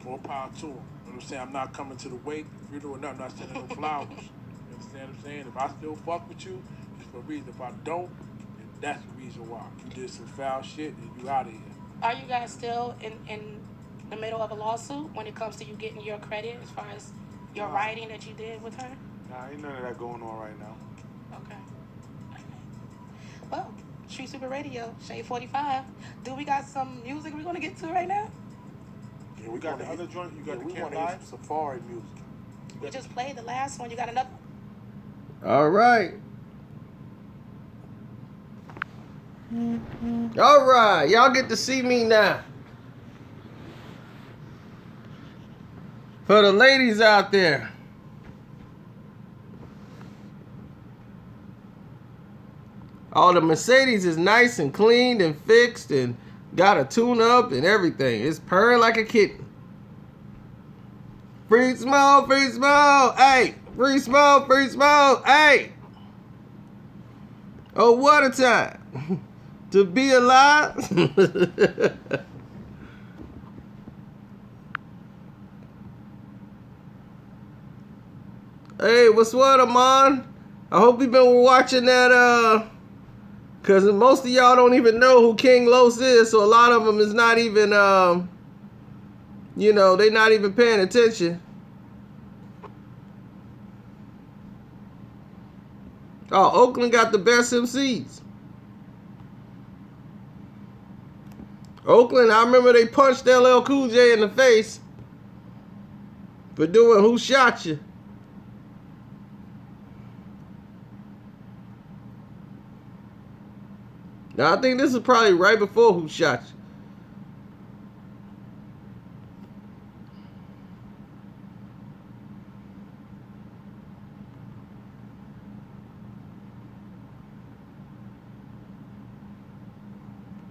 more power to him. You know what I'm saying? I'm not coming to the wake. If you're doing nothing, I'm not sending no flowers. You understand what I'm saying? If I still fuck with you, it's for a reason. If I don't, then that's the reason why. You did some foul shit and you out of here. Are you guys still in the middle of a lawsuit when it comes to you getting your credit as far as your writing that you did with her? Nah, ain't none of that going on right now. Okay. Well, Street Super Radio, Shade 45. Do we got some music we're going to get to right now? Yeah, We got the other joint, you got the we Camp want to hear Live. some Safari music. We just played the last one. You got another? All right. All right. Y'all get to see me now. For the ladies out there. Oh, the Mercedes is nice and cleaned and fixed and Got a tune up and everything. It's purring like a kitten. Free smoke, hey! Free smoke, hey! Oh, what a time to be alive. Hey, what's what, Amon? I hope you've been watching that, because most of y'all don't even know who King Los is, so a lot of them is not even, they not even paying attention. Oh, Oakland got the best MCs. Oakland, I remember they punched LL Cool J in the face for doing Who Shot You. Now, I think this is probably right before Who Shot You.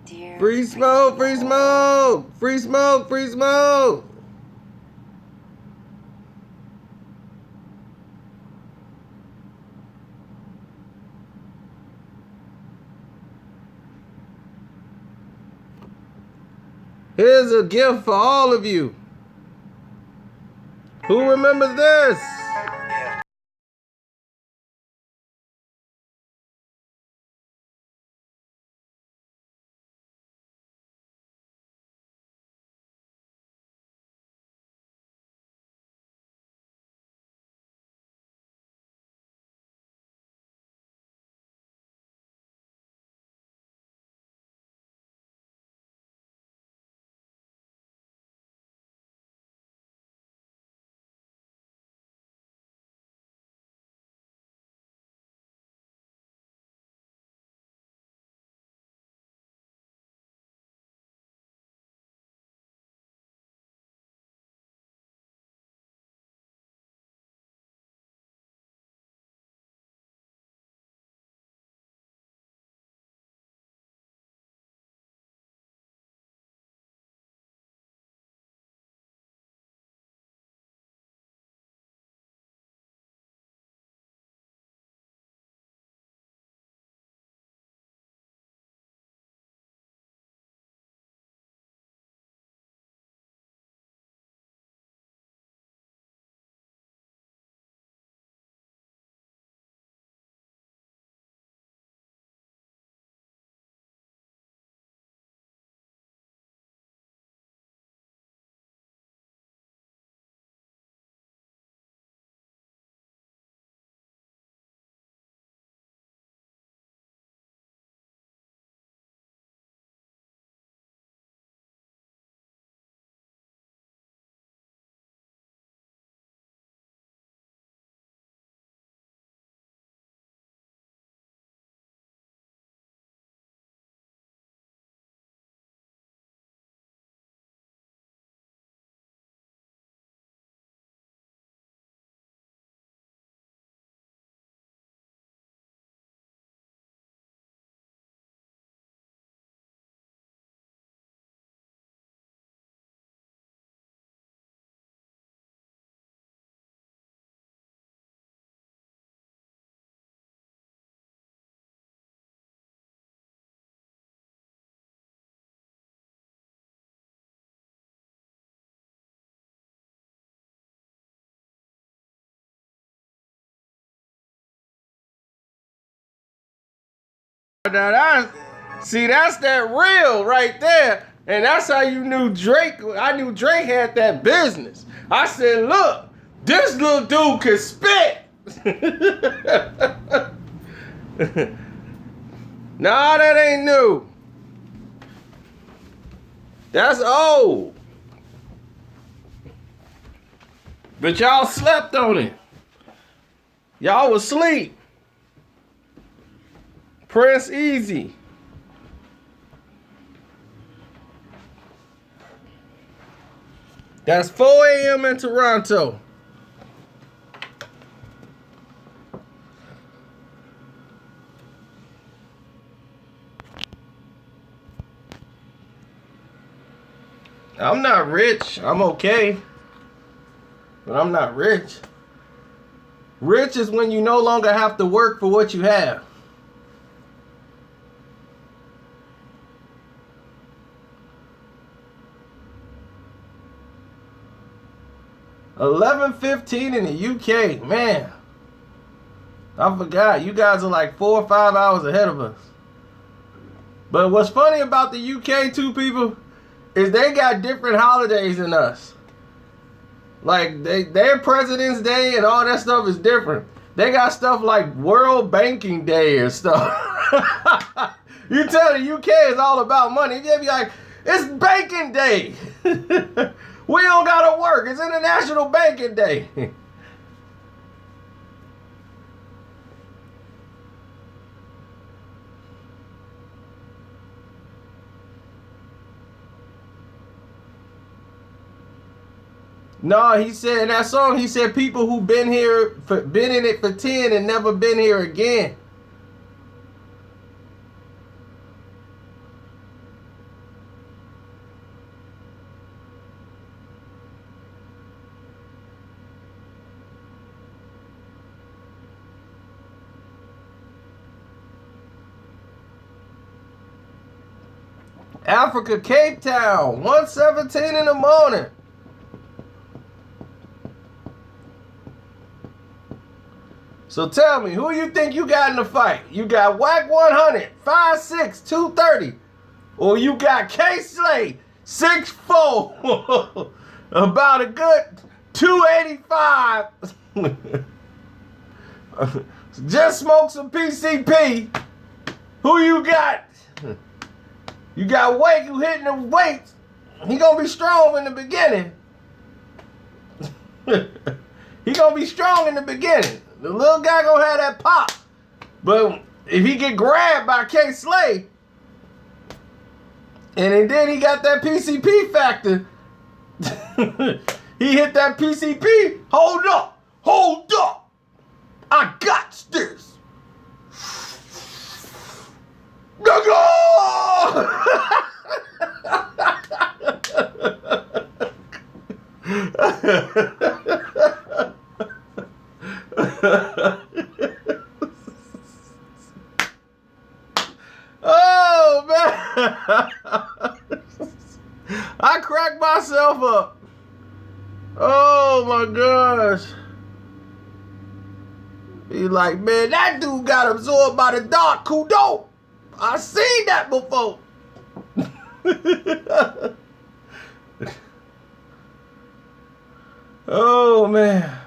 Dear, Free smoke, free smoke, free smoke, free smoke. Here's a gift for all of you. Who remembers this? See, that's that real right there. And that's how you knew Drake. I knew Drake had that business. I said, look, this little dude can spit. Nah, that ain't new. That's old. But y'all slept on it. Y'all was asleep. Prince Easy. That's 4 a.m. in Toronto. I'm not rich. I'm okay. But I'm not rich. Rich is when you no longer have to work for what you have. $11.15 in the UK. Man. I forgot. You guys are like 4 or 5 hours ahead of us. But what's funny about the UK too, people, is they got different holidays than us. Like their President's Day and all that stuff is different. They got stuff like World Banking Day and stuff. You tell the UK is all about money. They be like, it's banking day. We don't gotta work. It's International Banking Day. No, he said in that song, he said people who been in it for 10 and never been here again. Africa, Cape Town, 1:17 in the morning. So tell me, who you think you got in the fight? You got Wack 100, 5'6", 230. Or you got K-Slay, 6'4", about a good 285. Just smoke some PCP. Who you got? You got Wack who hitting the weights. He gonna be strong in the beginning. He gonna be strong in the beginning. The little guy gonna have that pop. But if he get grabbed by K-Slay, and then he got that PCP factor, he hit that PCP. Hold up. I got this. Oh man. I cracked myself up. Oh my gosh. He's like, man, that dude got absorbed by the dark kudo. I seen that before. Oh man.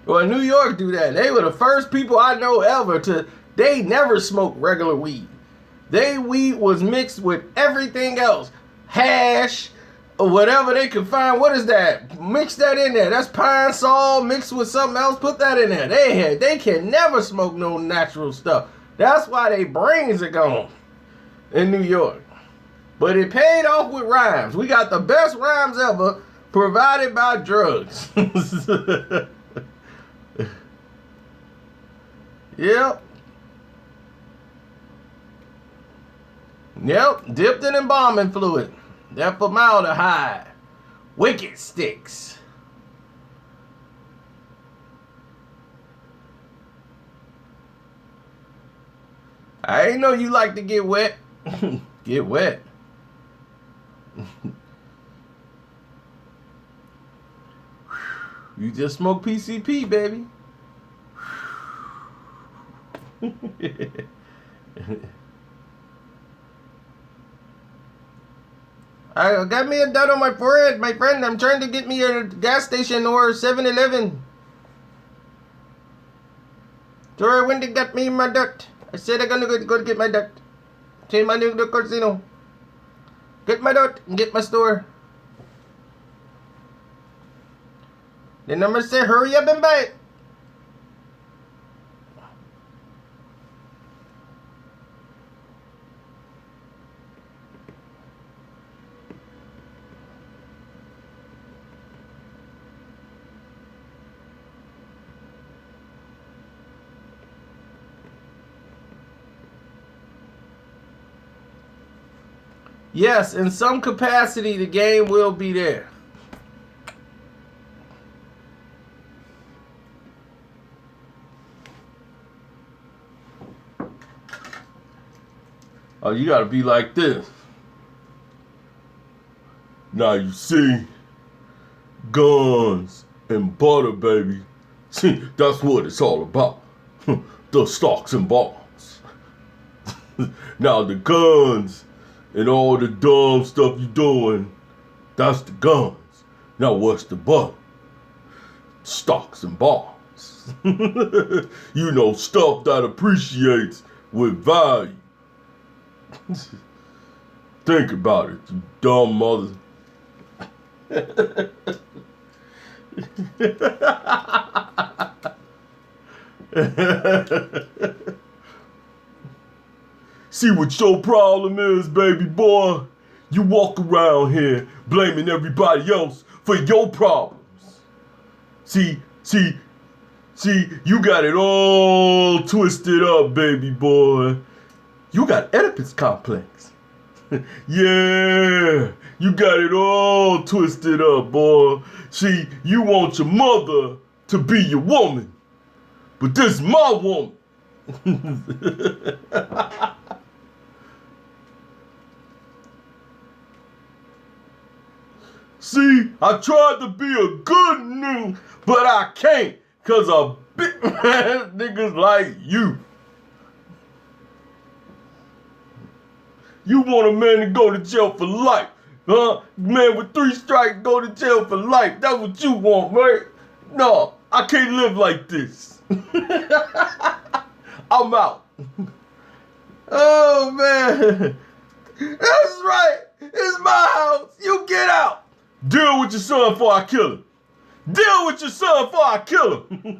Well, New York do that. They were the first people I know ever to, they never smoked regular weed. They weed was mixed with everything else. Hash, or whatever they could find. What is that? Mix that in there. That's pine sol mixed with something else. Put that in there. They can never smoke no natural stuff. That's why they brains are gone in New York. But it paid off with rhymes. We got the best rhymes ever provided by drugs. Yep. Dipped in embalming fluid. That formaldehyde. Wicked sticks. I ain't know you like to get wet. Get wet. You just smoke PCP, baby. I got me a dot on my forehead, my friend. I'm trying to get me a gas station or 7-Eleven. Sorry, when they got me my duct. I said I'm gonna go get my duct. Change my new casino. Get my duct and get my store. The number say hurry up and buy it. Yes, in some capacity, the game will be there. Oh, you gotta be like this. Now you see, guns and butter, baby. See, that's what it's all about. The stocks and bonds. Now the guns and all the dumb stuff you doing, that's the guns. Now what's the butter? Stocks and bonds. You know, stuff that appreciates with value. Think about it, you dumb mother. See what your problem is, baby boy? You walk around here blaming everybody else for your problems. See, you got it all twisted up, baby boy. You got Oedipus complex. Yeah, you got it all twisted up, boy. See, you want your mother to be your woman, but this is my woman. See, I tried to be a good news, but I can't, cause of big man niggas like you. You want a man to go to jail for life, huh? Man with 3 strikes go to jail for life. That's what you want, right? No, I can't live like this. I'm out. Oh, man. That's right. It's my house. You get out. Deal with your son before I kill him. Deal with your son before I kill him.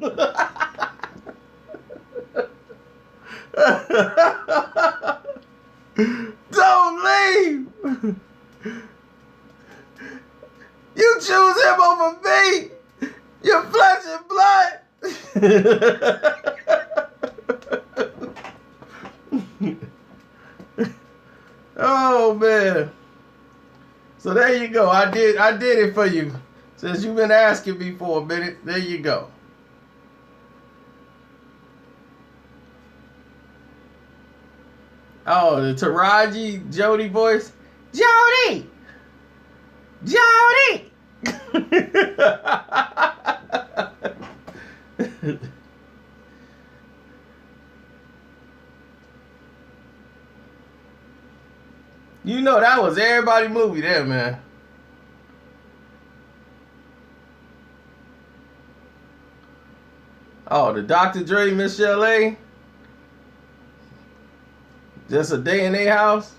Don't leave. You choose him over me. You're flesh and blood. Oh man. So there you go. I did it for you. Since you've been asking me for a minute, there you go. Oh, the Taraji Jody voice. Jody! Jody! You know that was everybody's movie there, man. Oh, the Dr. Dre, Michelle A. Just a day in their house.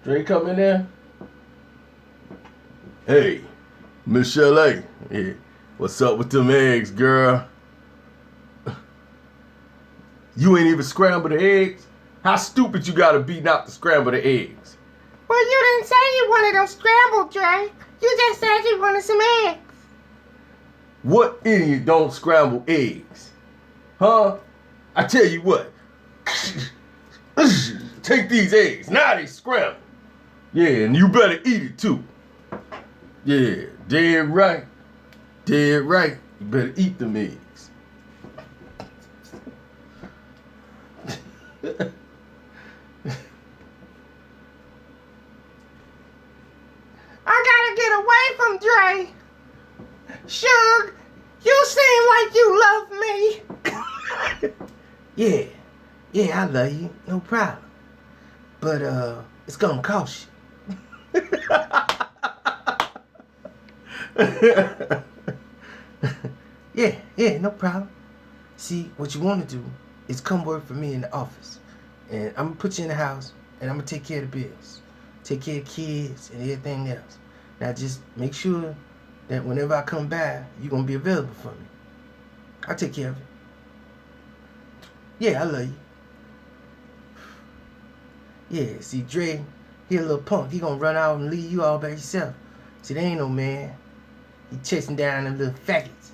Dre coming in. Hey, Michelle A. Yeah. What's up with them eggs, girl? You ain't even scrambled the eggs? How stupid you gotta be not to scramble the eggs? Well, you didn't say you wanted them scrambled, Dre. You just said you wanted some eggs. What idiot don't scramble eggs? Huh? I tell you what. Take these eggs. Now they scramble. Yeah, and you better eat it too. Yeah, dead right. Dead right. You better eat them eggs. I gotta get away from Dre. Suge, you seem like you love me. Yeah, I love you. No problem. But, it's gonna cost you. Yeah, no problem. See, what you want to do is come work for me in the office. And I'm gonna put you in the house, and I'm gonna take care of the bills. Take care of the kids and everything else. Now just make sure that whenever I come back, you're gonna be available for me. I'll take care of it. Yeah, I love you. Yeah, see, Dre, he a little punk. He gonna run out and leave you all by yourself. See, there ain't no man. He chasing down them little faggots.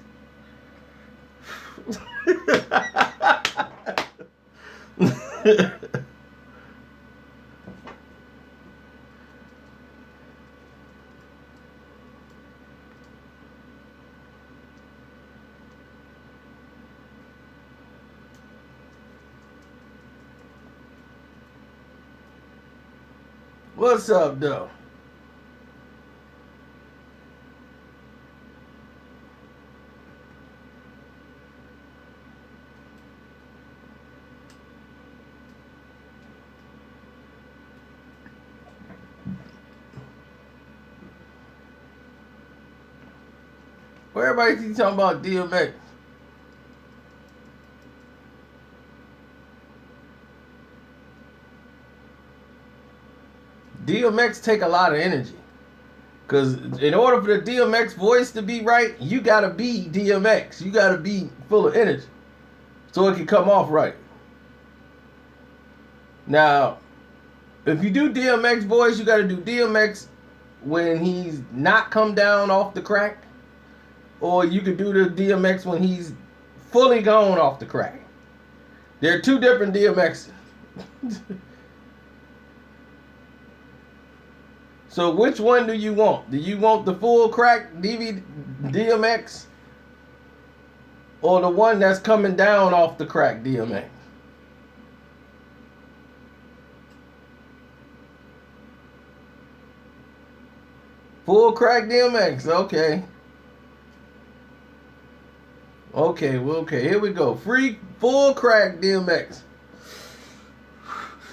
What's up, though? Where everybody keep talking about DMX? DMX take a lot of energy. Because in order for the DMX voice to be right, you got to be DMX. You got to be full of energy. So it can come off right. Now, if you do DMX voice, you got to do DMX when he's not come down off the crack. Or you could do the DMX when he's fully gone off the crack. There are two different DMXs. So which one do you want? Do you want the full crack DMX? Or the one that's coming down off the crack DMX? Full crack DMX, okay. Okay, here we go. Free full crack DMX.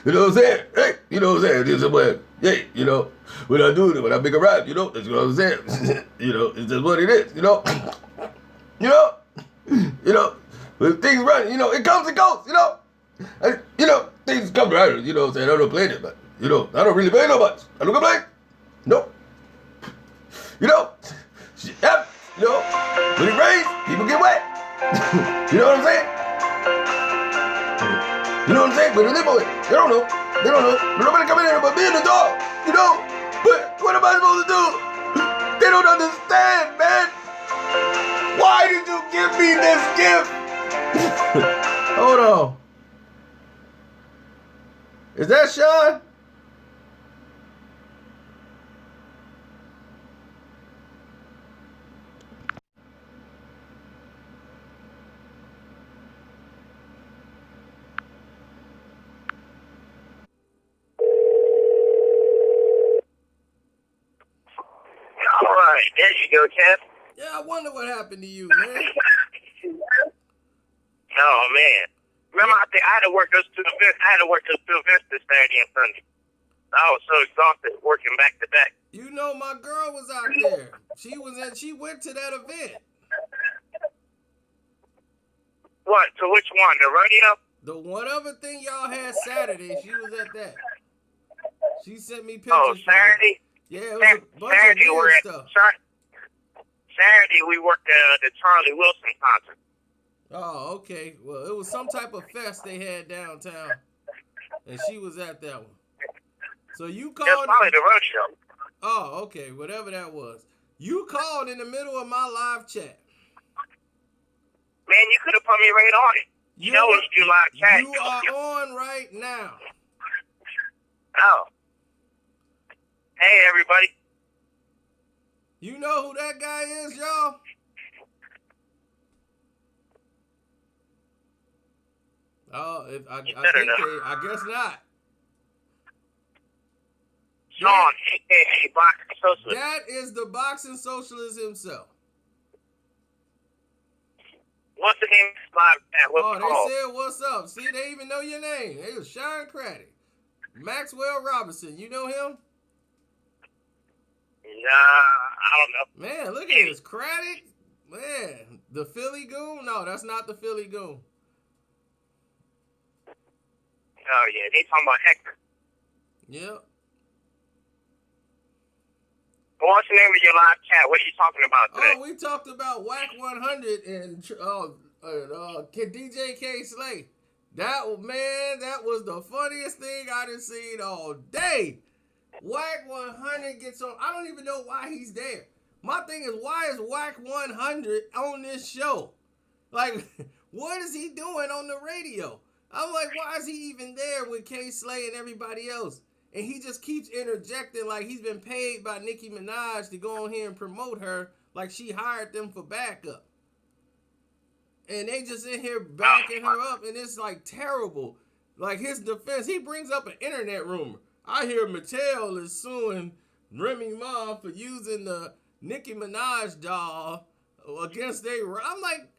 You know what I'm saying? Hey, you know what I'm saying? This is what, hey, you know, when I do it, when I make a rap, you know, that's what I'm saying. You know, it's just what it is, you know. You know, when things run, you know, it comes and goes, you know. Things come right, you know what I'm saying? I don't complain it, but, you know, I don't really play no much. I don't complain. Nope. You know, shit happens, you know. When it rains, people get wet. You know what I'm saying? You know what I'm saying? But they live on it. They don't know. They don't know. But nobody coming in but me and the dog. You know? But what am I supposed to do? They don't understand, man. Why did you give me this gift? Hold on. Is that Sean? All right, there you go, Kev. Yeah, I wonder what happened to you, man. Oh man, remember I had to work those two events. I had to work those two events this Saturday and Sunday. I was so exhausted working back to back. You know, my girl was out there. She went to that event. What? To which one? The rodeo? The whatever thing y'all had Saturday, she was at that. She sent me pictures. Oh, Saturday. Yeah, it was a bunch Saturday of weird stuff. Saturday we worked the Charlie Wilson concert. Oh, okay. Well, it was some type of fest they had downtown, and she was at that one. So you called. That's probably the rodeo. Oh, okay. Whatever that was. You called in the middle of my live chat. Man, you could have put me right on it. You know when you do live chat. You are on right now. Oh. Hey, everybody. You know who that guy is, y'all? Oh, I guess not. Sean, a.k.a. Boxing Socialist. That is the boxing socialist himself. What's the name of this live chat? What's it They called? said, what's up? See, they even know your name. It was Sean Craddock. Maxwell Robinson. You know him? Nah, I don't know. Man, look at this. Craddock? Man, the Philly Goon? No, that's not the Philly Goon. Oh, yeah. They talking about Hector. Yep. What's the name of your live chat? What are you talking about today? Oh, we talked about Wack 100 and DJ K Slay. That was the funniest thing I done seen all day. Wack 100 gets on. I don't even know why he's there. My thing is, why is Wack 100 on this show? Like, what is he doing on the radio? I'm like, why is he even there with K Slay and everybody else? And he just keeps interjecting like he's been paid by Nicki Minaj to go on here and promote her like she hired them for backup. And they just in here backing her up, and it's like terrible. Like his defense, he brings up an internet rumor. I hear Mattel is suing Remy Ma for using the Nicki Minaj doll against their. I'm like,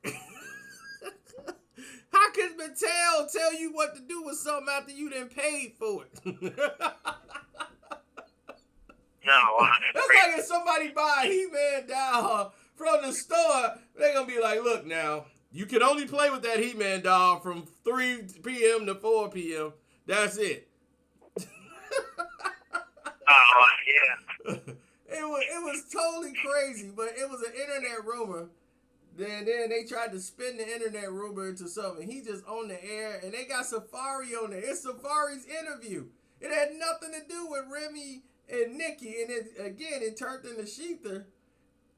how can Mattel tell you what to do with something after you done paid for it? No, That's like if somebody buy a He-Man doll from the store, they're gonna be like, look now, you can only play with that He-Man doll from 3 p.m. to 4 p.m. That's it. oh yeah. It was totally crazy, but it was an internet rumor. Then they tried to spin the internet rumor into something. He just on the air, and they got Safari on there. It's Safari's interview. It had nothing to do with Remy and Nikki, and it turned into Sheether.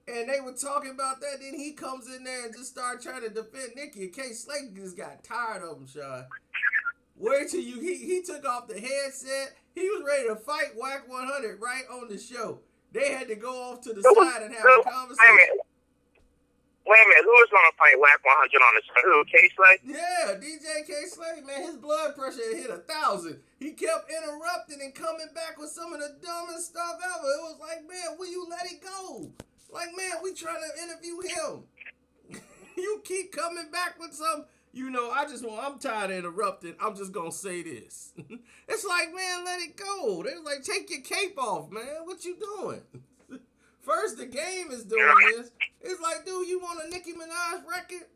And they were talking about that. Then he comes in there and just started trying to defend Nikki. And K Slate just got tired of him, Sean. Wait till he took off the headset. He was ready to fight Wack 100 right on the show. They had to go off to the side and have a conversation. Wait a minute, who was going to fight Wack 100 on the show? Who, K-Slate? Yeah, DJ K-Slate, man, his blood pressure had hit 1,000. He kept interrupting and coming back with some of the dumbest stuff ever. It was like, man, will you let it go? Like, man, we trying to interview him. You keep coming back with some, I'm tired of interrupting. I'm just going to say this. It's like, man, let it go. They're like, take your cape off, man. What you doing? First, the game is doing this. It's like, dude, you want a Nicki Minaj record?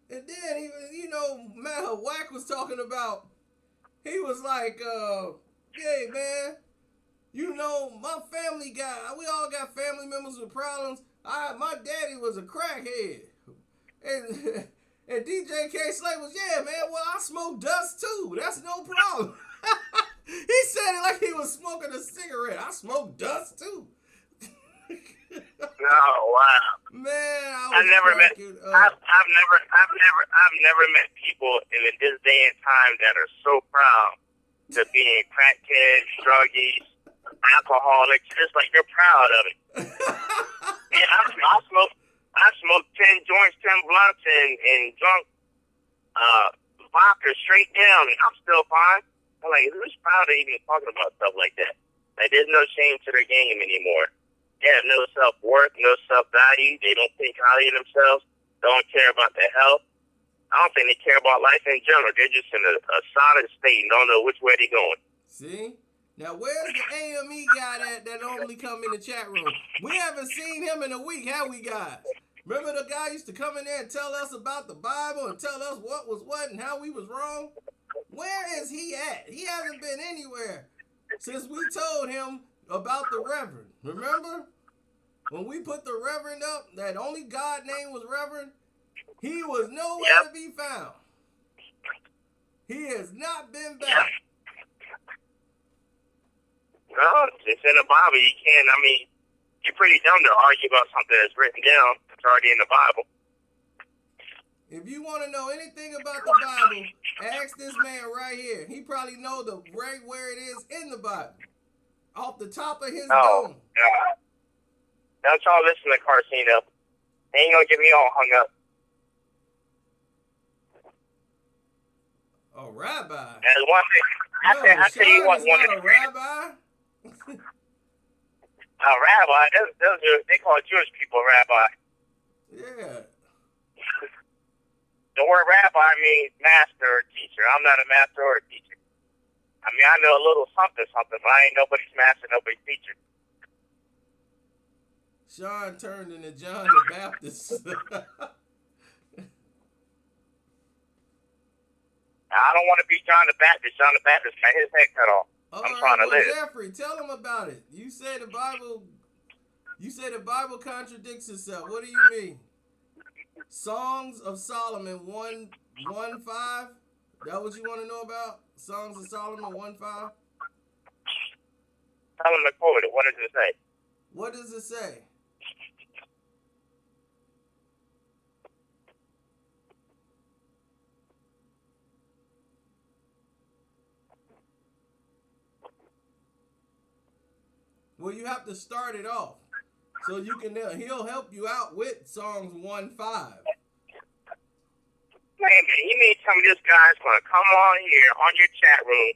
And then, Wack was talking about, he was like, hey, man, my family we all got family members with problems. My daddy was a crackhead. And DJ K-Slate was, yeah, man, well, I smoke dust too. That's no problem. He said it like he was smoking a cigarette. I smoke dust too. Oh wow, man! I've never met people in this day and time that are so proud to being crackheads, druggies, alcoholics. It's like you're proud of it. Man, I smoked 10 joints, 10 blunts, and drunk vodka straight down, and I'm still fine. I'm like, who's proud of even talking about stuff like that? Like, there's no shame to their game anymore. They have no self-worth, no self-value. They don't think highly of themselves, don't care about their health. I don't think they care about life in general. They're just in a solid state and don't know which way they're going. See? Now, where's the AME guy that normally come in the chat room? We haven't seen him in a week, have we, guys? Remember the guy used to come in there and tell us about the Bible and tell us what was what and how we was wrong? Where is he at? He hasn't been anywhere since we told him about the Reverend. Remember? When we put the Reverend up, that only God name was Reverend, he was nowhere to be found. He has not been back. Well, it's in the Bible. You can't, you're pretty dumb to argue about something that's written down. It's already in the Bible. If you want to know anything about the Bible, ask this man right here. He probably know right where it is in the Bible. Off the top of his dome. God. Don't y'all listen to Carcino. They ain't gonna get me all hung up. A rabbi? That's one thing. I tell you what, one a rabbi? A rabbi? They call Jewish people rabbi. Yeah. The word rabbi means master or teacher. I'm not a master or a teacher. I know a little something, but I ain't nobody's master, nobody's teacher. Sean turned into John the Baptist. I don't want to be John the Baptist. John the Baptist got his head cut off. I'm trying to live. Jeffrey, tell him about it. You say the Bible contradicts itself. What do you mean? Songs of Solomon 1:5. That what you want to know about? Songs of Solomon 1:5. Tell him to quote it. What does it say? What does it say? Well, you have to start it off. So you can he'll help you out with Songs 1:5. saying, man, you mean some of this guy's going to come on here on your chat room,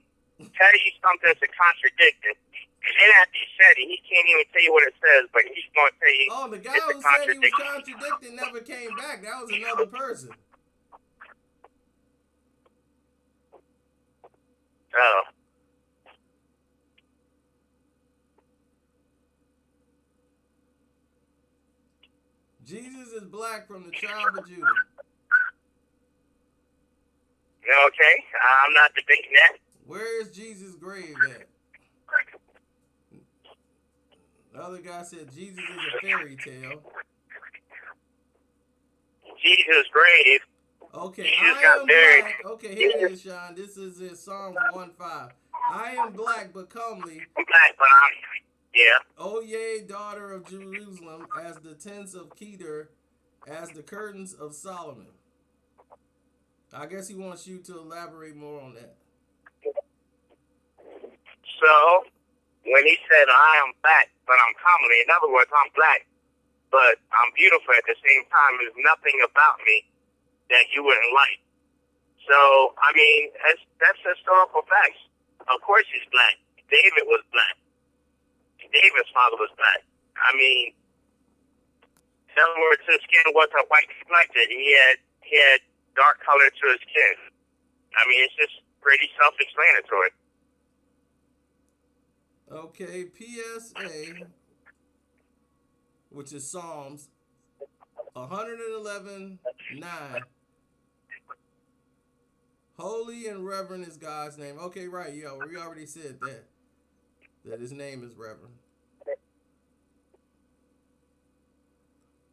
tell you something that's a contradiction, and then after you said it, he can't even tell you what it says, but he's going to tell you Oh, the guy it's a who said he was contradiction. contradicting never came back. That was another person. Oh. Jesus is black from the tribe of Judah. Okay, I'm not debating that. Where is Jesus' grave at? The other guy said Jesus is a fairy tale. Jesus' grave. Okay, Jesus I got am buried. black. Okay, here it is, Sean. This is in Psalms 1:5. I am black but comely. I'm black, but I'm, yeah. O yea, daughter of Jerusalem, as the tents of Kedar, as the curtains of Solomon. I guess he wants you to elaborate more on that. So, when he said, I am black, but I'm comely, in other words, I'm black, but I'm beautiful at the same time, there's nothing about me that you wouldn't like. So, I mean, that's historical facts. Of course he's black. David was black. David's father was black. I mean, in other words, his skin wasn't white complected. He had dark color to his skin. I mean, it's just pretty self-explanatory. Okay, PSA, which is Psalms 111:9. Holy and reverend is God's name. Okay, right, yeah, we already said that his name is Reverend.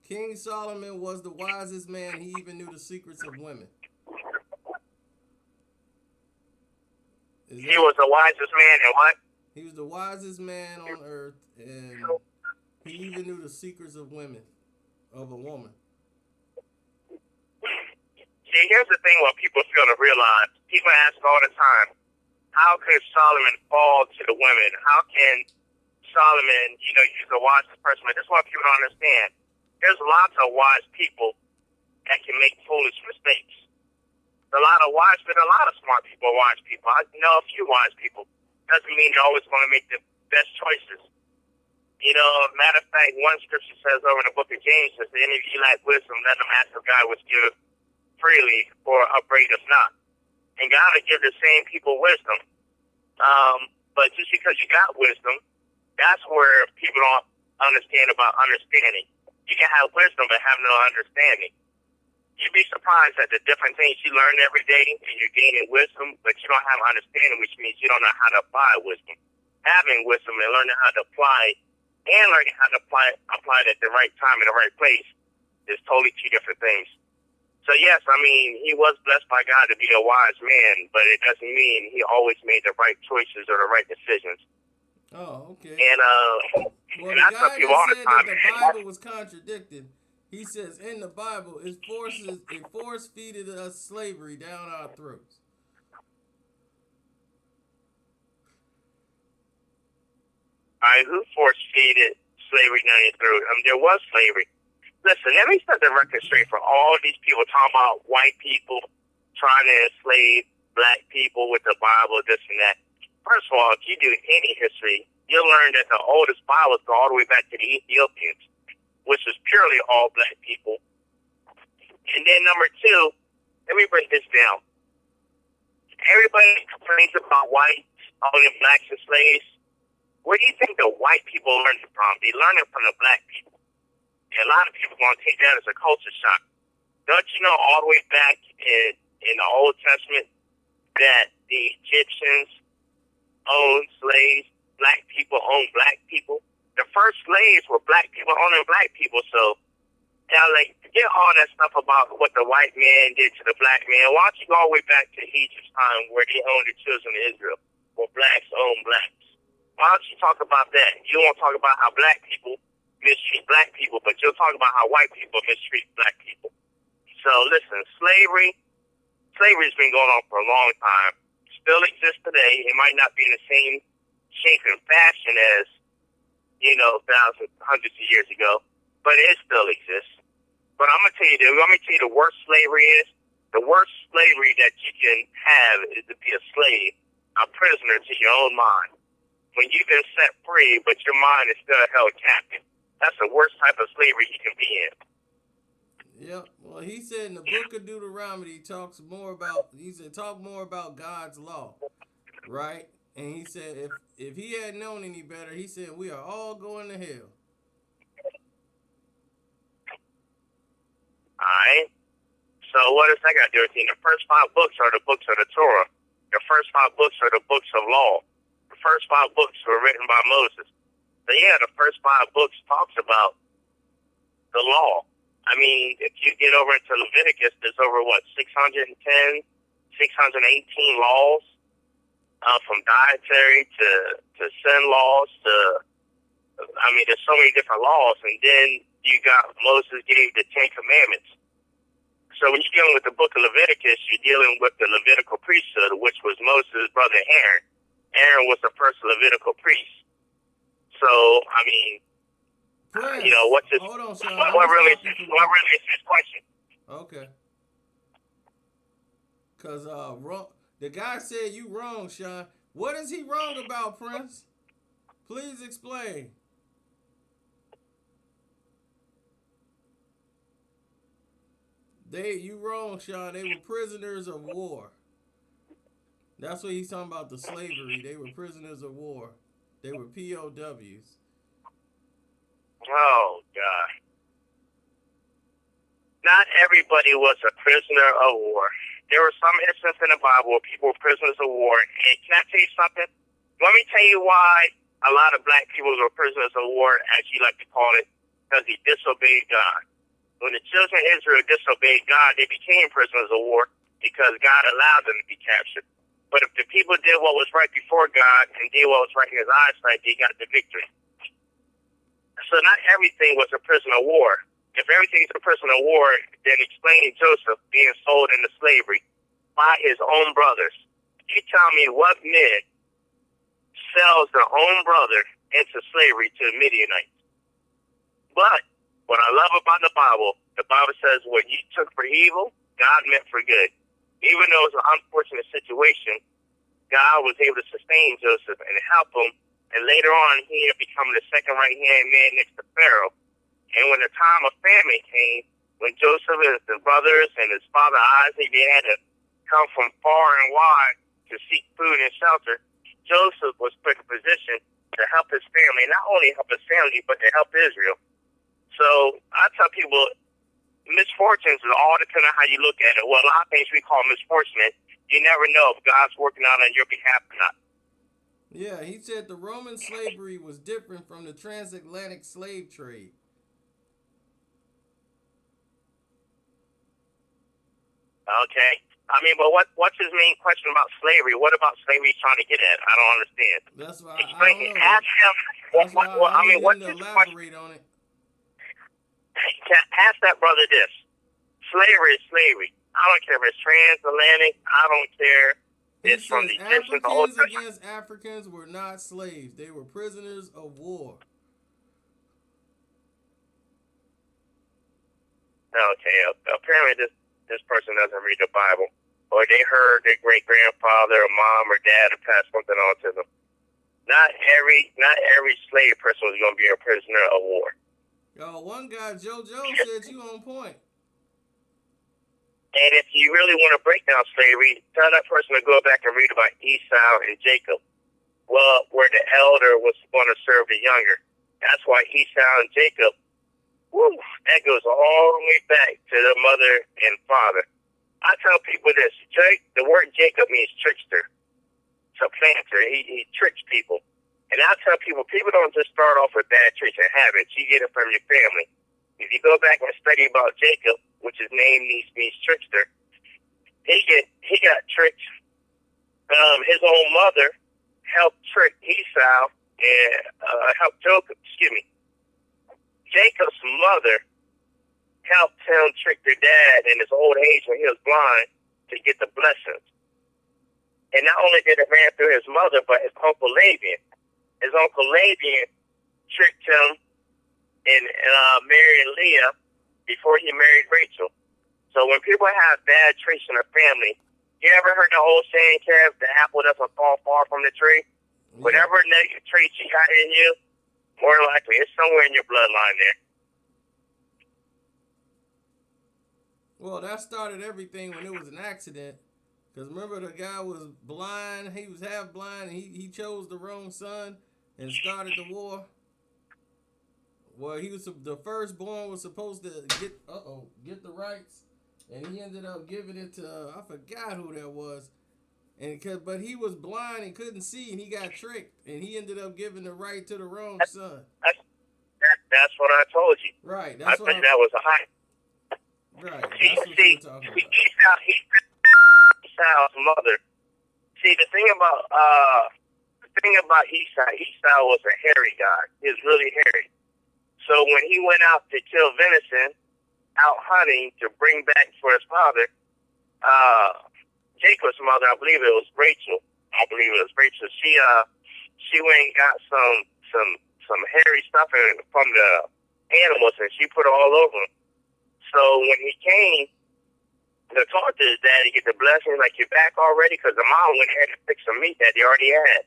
King Solomon was the wisest man. He even knew the secrets of women. He was the wisest man in what? He was the wisest man on earth, and he even knew the secrets of women, of a woman. See, here's the thing what people fail to realize. People ask all the time, how could Solomon fall to the women? How can Solomon, use the wisest person? But this is what people don't understand. There's lots of wise people that can make foolish mistakes. A lot of smart people are wise people. I know a few wise people. Doesn't mean they're always going to make the best choices. Matter of fact, one scripture says over in the book of James, if any of you lack wisdom, let them ask of God which give freely or upbraideth not. And God will give the same people wisdom. But just because you got wisdom, that's where people don't understand about understanding. You can have wisdom but have no understanding. You'd be surprised at the different things you learn every day, and you're gaining wisdom, but you don't have understanding, which means you don't know how to apply wisdom. Having wisdom and learning how to apply it, and learning how to apply it at the right time in the right place is totally two different things. So yes, I mean, he was blessed by God to be a wise man, but it doesn't mean he always made the right choices or the right decisions. Oh, okay. And well, and the I tell guy people all that the said time, that the Bible was contradicted, he says in the Bible, it force-feeded us slavery down our throats. All right, who force-feeded slavery down your throat? There was slavery. Listen, let me set the record straight for all these people talking about white people trying to enslave black people with the Bible, this and that. First of all, if you do any history, you'll learn that the oldest Bibles go all the way back to the Ethiopians, which is purely all black people. And then number two, let me break this down. Everybody complains about whites owning blacks and slaves. Where do you think the white people learned it from? They learned it from the black people. And a lot of people are going to take that as a culture shock. Don't you know all the way back in the Old Testament that the Egyptians owned slaves, black people owned black people? The first slaves were black people owning black people. So, forget all that stuff about what the white man did to the black man. Why don't you go all the way back to Egypt's time where they owned the children of Israel, where blacks owned blacks? Why don't you talk about that? You don't want to talk about how black people mistreat black people, but you'll talk about how white people mistreat black people. So listen, slavery's been going on for a long time. Still exists today. It might not be in the same shape and fashion as, thousands, hundreds of years ago, but it still exists. But I'm gonna tell you, let me tell you the worst slavery is. The worst slavery that you can have is to be a slave, a prisoner to your own mind. When you've been set free, but your mind is still held captive. That's the worst type of slavery you can be in. Yep. Well, he said in the book of Deuteronomy, talk more about God's law, right? And he said if he had known any better, he said we are all going to hell. Alright? So what does that got to do with it? The first 5 books are the books of the Torah. The first 5 books are the books of law. The first 5 books were written by Moses. So yeah, the first 5 books talks about the law. I mean, if you get over into Leviticus, there's over, 610, 618 laws, from dietary to sin laws to, I mean, there's so many different laws. And then you got Moses gave the 10 Commandments. So when you're dealing with the book of Leviticus, you're dealing with the Levitical priesthood, which was Moses' brother Aaron. Aaron was the first Levitical priest. So, I mean, Prince, what's his? hold on, Sean. What really is his question? Okay. Cause the guy said you wrong, Sean. What is he wrong about, Prince? Please explain. You wrong, Sean. They were prisoners of war. That's what he's talking about, the slavery. They were prisoners of war. They were POWs. Oh, God. Not everybody was a prisoner of war. There were some instances in the Bible where people were prisoners of war. And can I tell you something? Let me tell you why a lot of black people were prisoners of war, as you like to call it, because he disobeyed God. When the children of Israel disobeyed God, they became prisoners of war because God allowed them to be captured. But if the people did what was right before God and did what was right in his eyesight, they got the victory. So not everything was a prisoner of war. If everything's a prisoner of war, then explain Joseph being sold into slavery by his own brothers. You tell me what man sells their own brother into slavery to the Midianites. But what I love about the Bible says what you took for evil, God meant for good. Even though it was an unfortunate situation, God was able to sustain Joseph and help him. And later on, he ended up becoming the second right-hand man next to Pharaoh. And when the time of famine came, when Joseph and his brothers and his father Isaac, they had to come from far and wide to seek food and shelter, Joseph was put in position to help his family, not only help his family, but to help Israel. So I tell people, misfortunes is all depending on how you look at it. Well, a lot of things we call misfortune, you never know if God's working out on your behalf or not. Yeah, he said the Roman slavery was different from the transatlantic slave trade. Okay. I mean, but what's his main question about slavery? What about slavery he's trying to get at? I don't understand. That's why Explain I don't it. know. Ask him. That's why I need what's him to his elaborate question? on it. Ask that brother this. Slavery is slavery. I don't care if it's transatlantic. I don't care. He It's from says the Egyptians, the Old Africans Testament. against Africans were not slaves. They were prisoners of war. Okay. Apparently, this person doesn't read the Bible, or they heard their great grandfather or mom or dad or pass something on to them. Not every slave person was going to be a prisoner of war. One guy, Joe Jones, said you on point. And if you really want to break down slavery, tell that person to go back and read about Esau and Jacob. Well, where the elder was going to serve the younger. That's why Esau and Jacob, that goes all the way back to the mother and father. I tell people this, the word Jacob means trickster, supplanter. He tricks people. And I tell people don't just start off with bad traits and habits. You get it from your family. If you go back and study about Jacob, which his name means trickster, he got tricked. His own mother helped trick Esau and helped Jacob's mother helped him trick their dad in his old age when he was blind to get the blessings. And not only did it ran through his mother, but his uncle Laban. His uncle Laban tricked him in marrying Leah before he married Rachel. So when people have bad traits in their family, you ever heard the old saying, Kev, the apple doesn't fall far from the tree? Yeah. Whatever negative traits you got in you, more likely it's somewhere in your bloodline there. Well, that started everything when it was an accident. Because remember, the guy was blind. He was half blind. And he chose the wrong son and started the war. Well, he was the firstborn was supposed to get the rights, and he ended up giving it to I forgot who that was, but he was blind and couldn't see, and he got tricked, and he ended up giving the right to the wrong son. That's what I told you. Right. I think that was a high. Right. That's what you're talking about. Esau's mother. See, the thing about Esau was a hairy guy. He was really hairy. So when he went out to kill venison, out hunting to bring back for his father, Jacob's mother, I believe it was Rachel. She went and got some hairy stuff from the animals, and she put it all over him. So when he came to talk to his dad to get the blessing, like, you're back already? Because the mom went ahead and fixed some meat that he already had.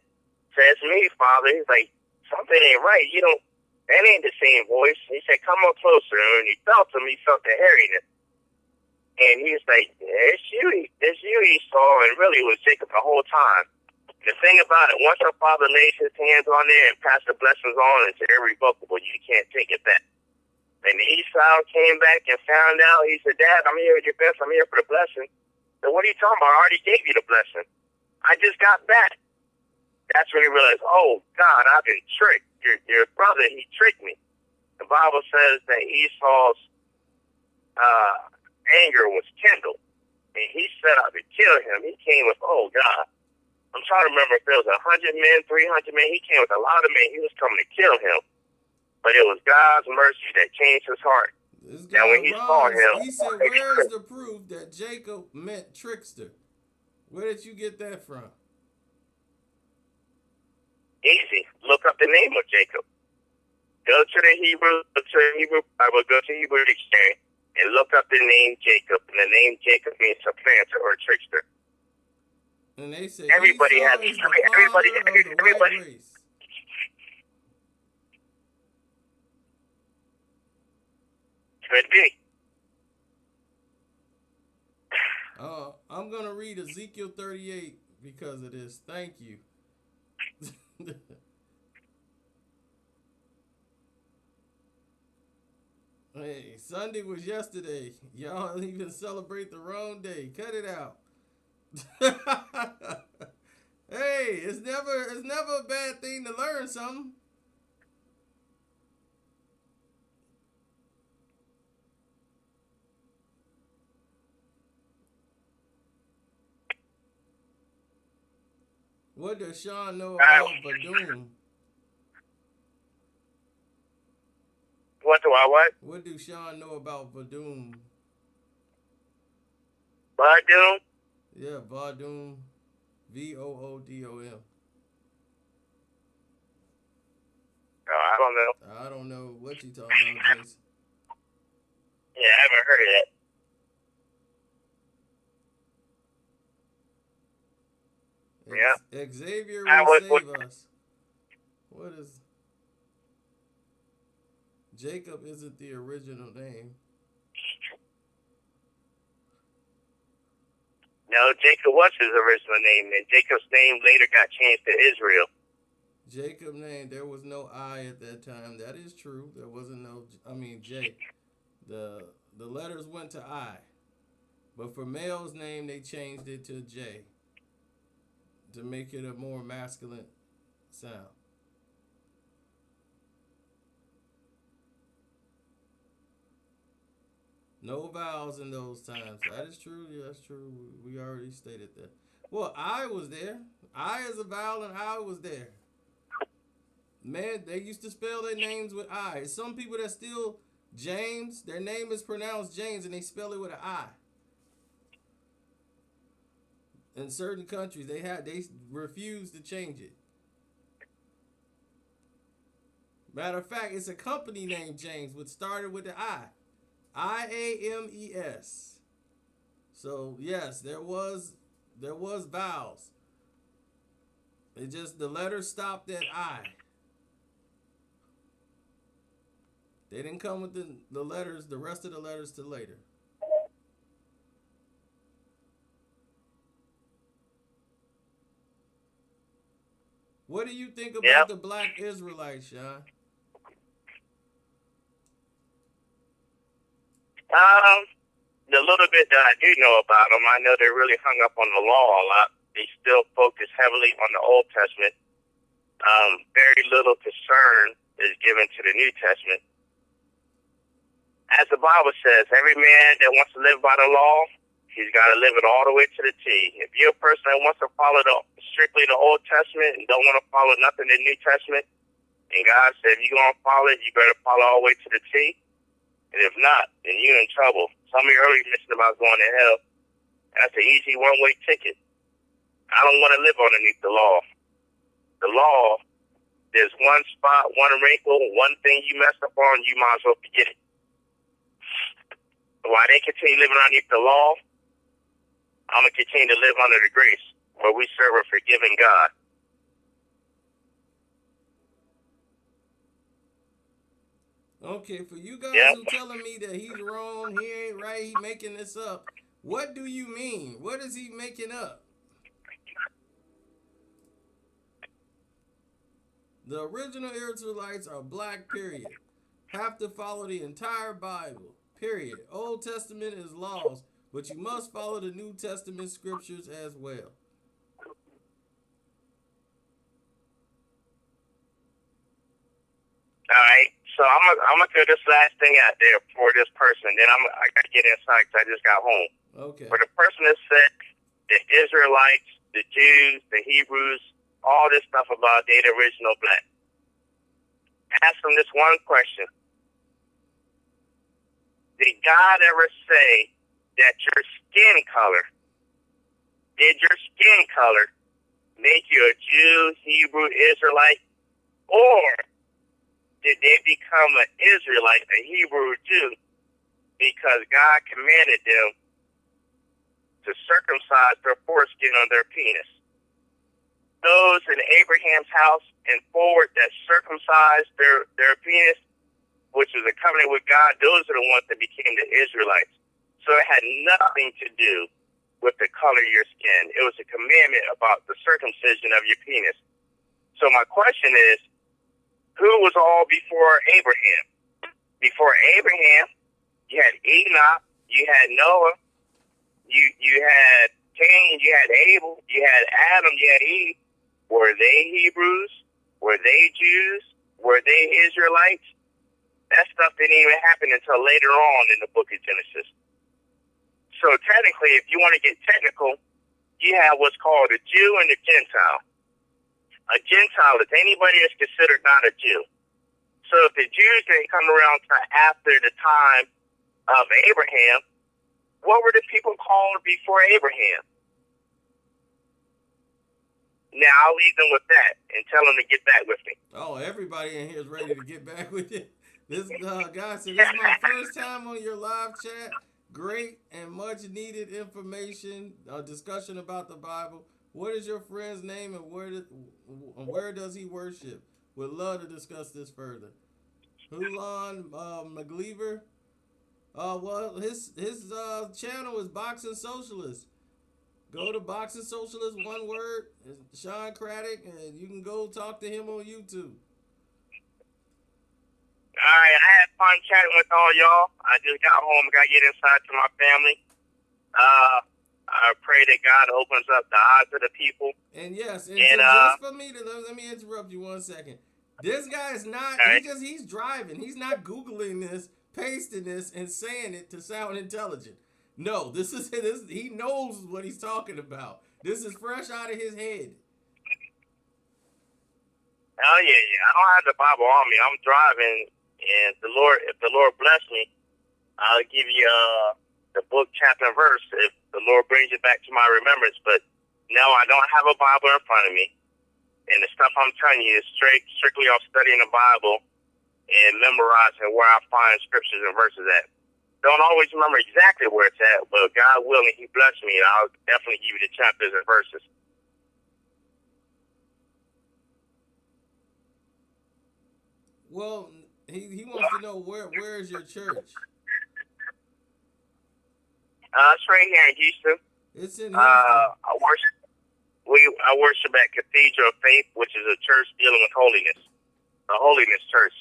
Says me, Father. He's like, something ain't right. That ain't the same voice. He said, come on closer. And when he felt him, he felt the hairiness. And he was like, it's you, Esau. And really it was Jacob the whole time. The thing about it, once your father lays his hands on there and passed the blessings on, it's irrevocable. You can't take it back. And Esau came back and found out. He said, Dad, I'm here with your best. I'm here for the blessing. So what are you talking about? I already gave you the blessing. I just got back. That's when he realized, oh, God, I've been tricked. Your brother, he tricked me. The Bible says that Esau's anger was kindled. And he set out to kill him. He came with, oh, God. I'm trying to remember if there was 100 men, 300 men. He came with a lot of men. He was coming to kill him. But it was God's mercy that changed his heart. Now, when he saw him, he said, where is the proof that Jacob meant trickster? Where did you get that from? Easy. Look up the name of Jacob. Go to the Hebrew. I will go to Hebrew dictionary and look up the name Jacob. And the name Jacob means supplanter or trickster. And they say everybody has everybody. Race. Could be. I'm gonna read Ezekiel 38 because of this. Thank you. Hey, Sunday was yesterday. Y'all even celebrate the wrong day. Cut it out. Hey, it's never a bad thing to learn something. What does Sean know about Vadum? What do I what? What do Sean know about Vadum? Vadum? Yeah, Vadum. Voodom. I don't know. I don't know what you talking about, Jason. Yeah, I haven't heard of that. Xavier will save us. What is... Jacob isn't the original name. No, Jacob was his original name, and Jacob's name later got changed to Israel. Jacob's name, there was no I at that time. That is true. There wasn't no, J. The letters went to I. But for male's name, they changed it to J to make it a more masculine sound. No vowels in those times. That is true. Yeah, that's true. We already stated that. Well, I was there. I is a vowel and I was there. Man, they used to spell their names with I. Some people that still James, their name is pronounced James and they spell it with an I. In certain countries, they refuse to change it. Matter of fact, it's a company named James, which started with the I. IAMES. So yes, there was vowels. It just the letters stopped at I. They didn't come with the letters, the rest of the letters till later. What do you think about Yep. the black Israelites, Sean? The little bit that I do know about them, I know they're really hung up on the law a lot. They still focus heavily on the Old Testament. Very little concern is given to the New Testament. As the Bible says, every man that wants to live by the law, he's got to live it all the way to the T. If you're a person that wants to follow strictly the Old Testament and don't want to follow nothing in the New Testament, and God said, if you're going to follow it, you better follow all the way to the T. And if not, then you're in trouble. Some of you earlier mentioned about going to hell. That's an easy one-way ticket. I don't want to live underneath the law. The law, there's one spot, one wrinkle, one thing you messed up on, you might as well forget it. While they continue living underneath the law, I'm going to continue to live under the grace where we serve a forgiving God. Okay, for you guys Yep. who telling me that he's wrong, he ain't right, he making this up. What do you mean? What is he making up? The original Israelites are black, period. Have to follow the entire Bible, period. Old Testament is laws, but you must follow the New Testament scriptures as well. All right. So I'm gonna throw this last thing out there for this person. Then I gotta get inside because I just got home. Okay. For the person that said the Israelites, the Jews, the Hebrews, all this stuff about they the original black. Ask them this one question. Did God ever say that your skin color, did your skin color make you a Jew, Hebrew, Israelite? Or did they become an Israelite, a Hebrew Jew, because God commanded them to circumcise their foreskin on their penis? Those in Abraham's house and forward that circumcised their penis, which was a covenant with God, those are the ones that became the Israelites. So it had nothing to do with the color of your skin. It was a commandment about the circumcision of your penis. So my question is, who was all before Abraham? Before Abraham, you had Enoch, you had Noah, you had Cain, you had Abel, you had Adam, you had Eve. Were they Hebrews? Were they Jews? Were they Israelites? That stuff didn't even happen until later on in the book of Genesis. So technically, if you want to get technical, you have what's called a Jew and a Gentile. A Gentile is anybody that's considered not a Jew. So if the Jews didn't come around to after the time of Abraham, what were the people called before Abraham? Now I'll leave them with that and tell them to get back with me. Oh, everybody in here is ready to get back with you. This guy said, this is my first time on your live chat. Great and much needed information, discussion about the Bible. What is your friend's name and where does he worship? Would love to discuss this further. Hulan McGleaver. Well, his channel is Boxing Socialist. Go to Boxing Socialist, one word, Sean Craddock, and you can go talk to him on YouTube. All right, I had fun chatting with all y'all. I just got home, got to get inside to my family. I pray that God opens up the eyes of the people. And yes, and just for me to let me interrupt you 1 second. This guy is not. Right. He's driving. He's not Googling this, pasting this, and saying it to sound intelligent. No, this. He knows what he's talking about. This is fresh out of his head. Oh yeah. I don't have the Bible on me. I'm driving, and if the Lord bless me, I'll give you the book, chapter, and verse if the Lord brings it back to my remembrance. But no, I don't have a Bible in front of me, and the stuff I'm telling you is strictly off studying the Bible and memorizing where I find scriptures and verses at. Don't always remember exactly where it's at, but God willing, He blessed me, and I'll definitely give you the chapters and verses. Well, he wants to know where is your church? It's right here in Houston. It's in Houston. I worship at Cathedral of Faith, which is a church dealing with holiness. A holiness church.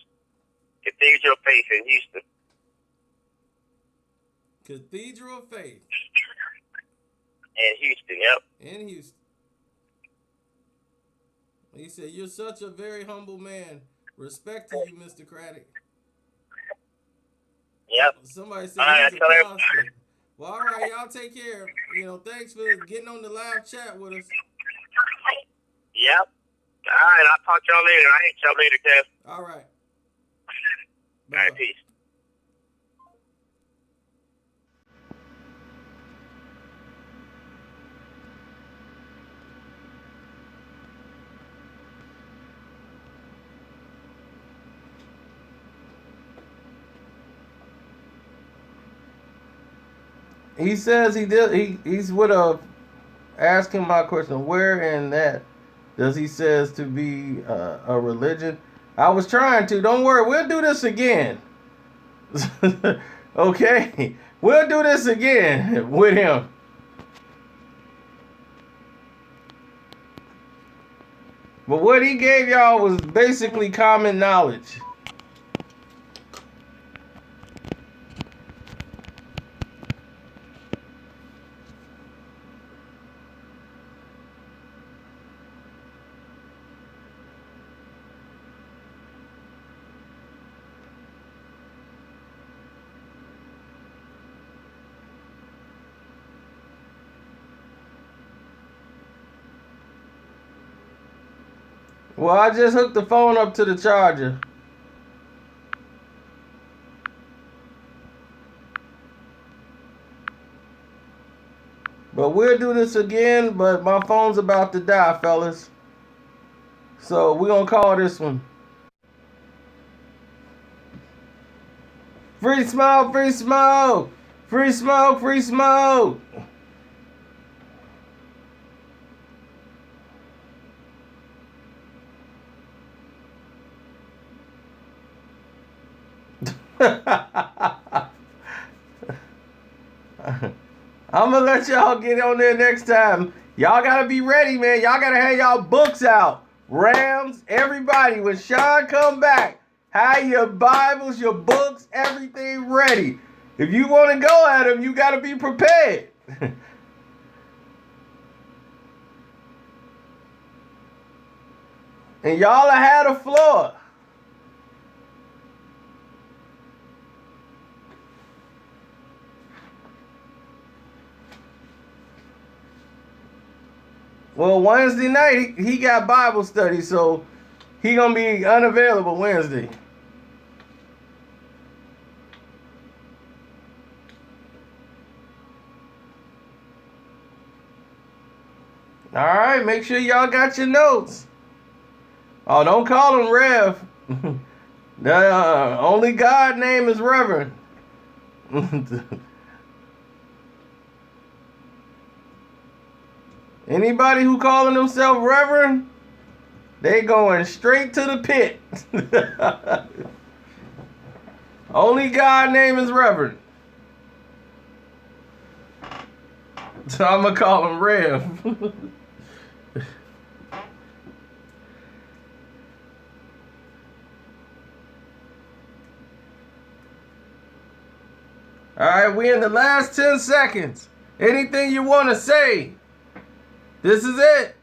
Cathedral of Faith in Houston. Cathedral of Faith. In Houston, yep. In Houston. He said, "You're such a very humble man. Respect to you, Mr. Craddock." Yep. Somebody said he's a pastor. Well, all right, y'all take care. Thanks for getting on the live chat with us. Yep. All right, I'll talk to y'all later. All right, y'all later, Kev. All right. All right, peace. He says he did. He's with a. Ask him my question. Where in that does he says to be a religion? I was trying to. Don't worry. We'll do this again. Okay. We'll do this again with him. But what he gave y'all was basically common knowledge. Well, I just hooked the phone up to the charger. But we'll do this again, but my phone's about to die, fellas. So we're going to call this one. Free smoke, free smoke. Free smoke, free smoke. I'm gonna let y'all get on there next time. Y'all gotta be ready, man. Y'all gotta have y'all books out. Rams, everybody, when Sean come back, have your Bibles, your books, everything ready. If you want to go at him, you gotta be prepared. And y'all had a floor. Well, Wednesday night, he got Bible study, so he going to be unavailable Wednesday. All right, make sure y'all got your notes. Oh, don't call him Rev. The only God name is Reverend. Anybody who calling themselves Reverend, they going straight to the pit. Only God name is Reverend. So I'm going to call him Rev. All right, we in the last 10 seconds. Anything you want to say? This is it.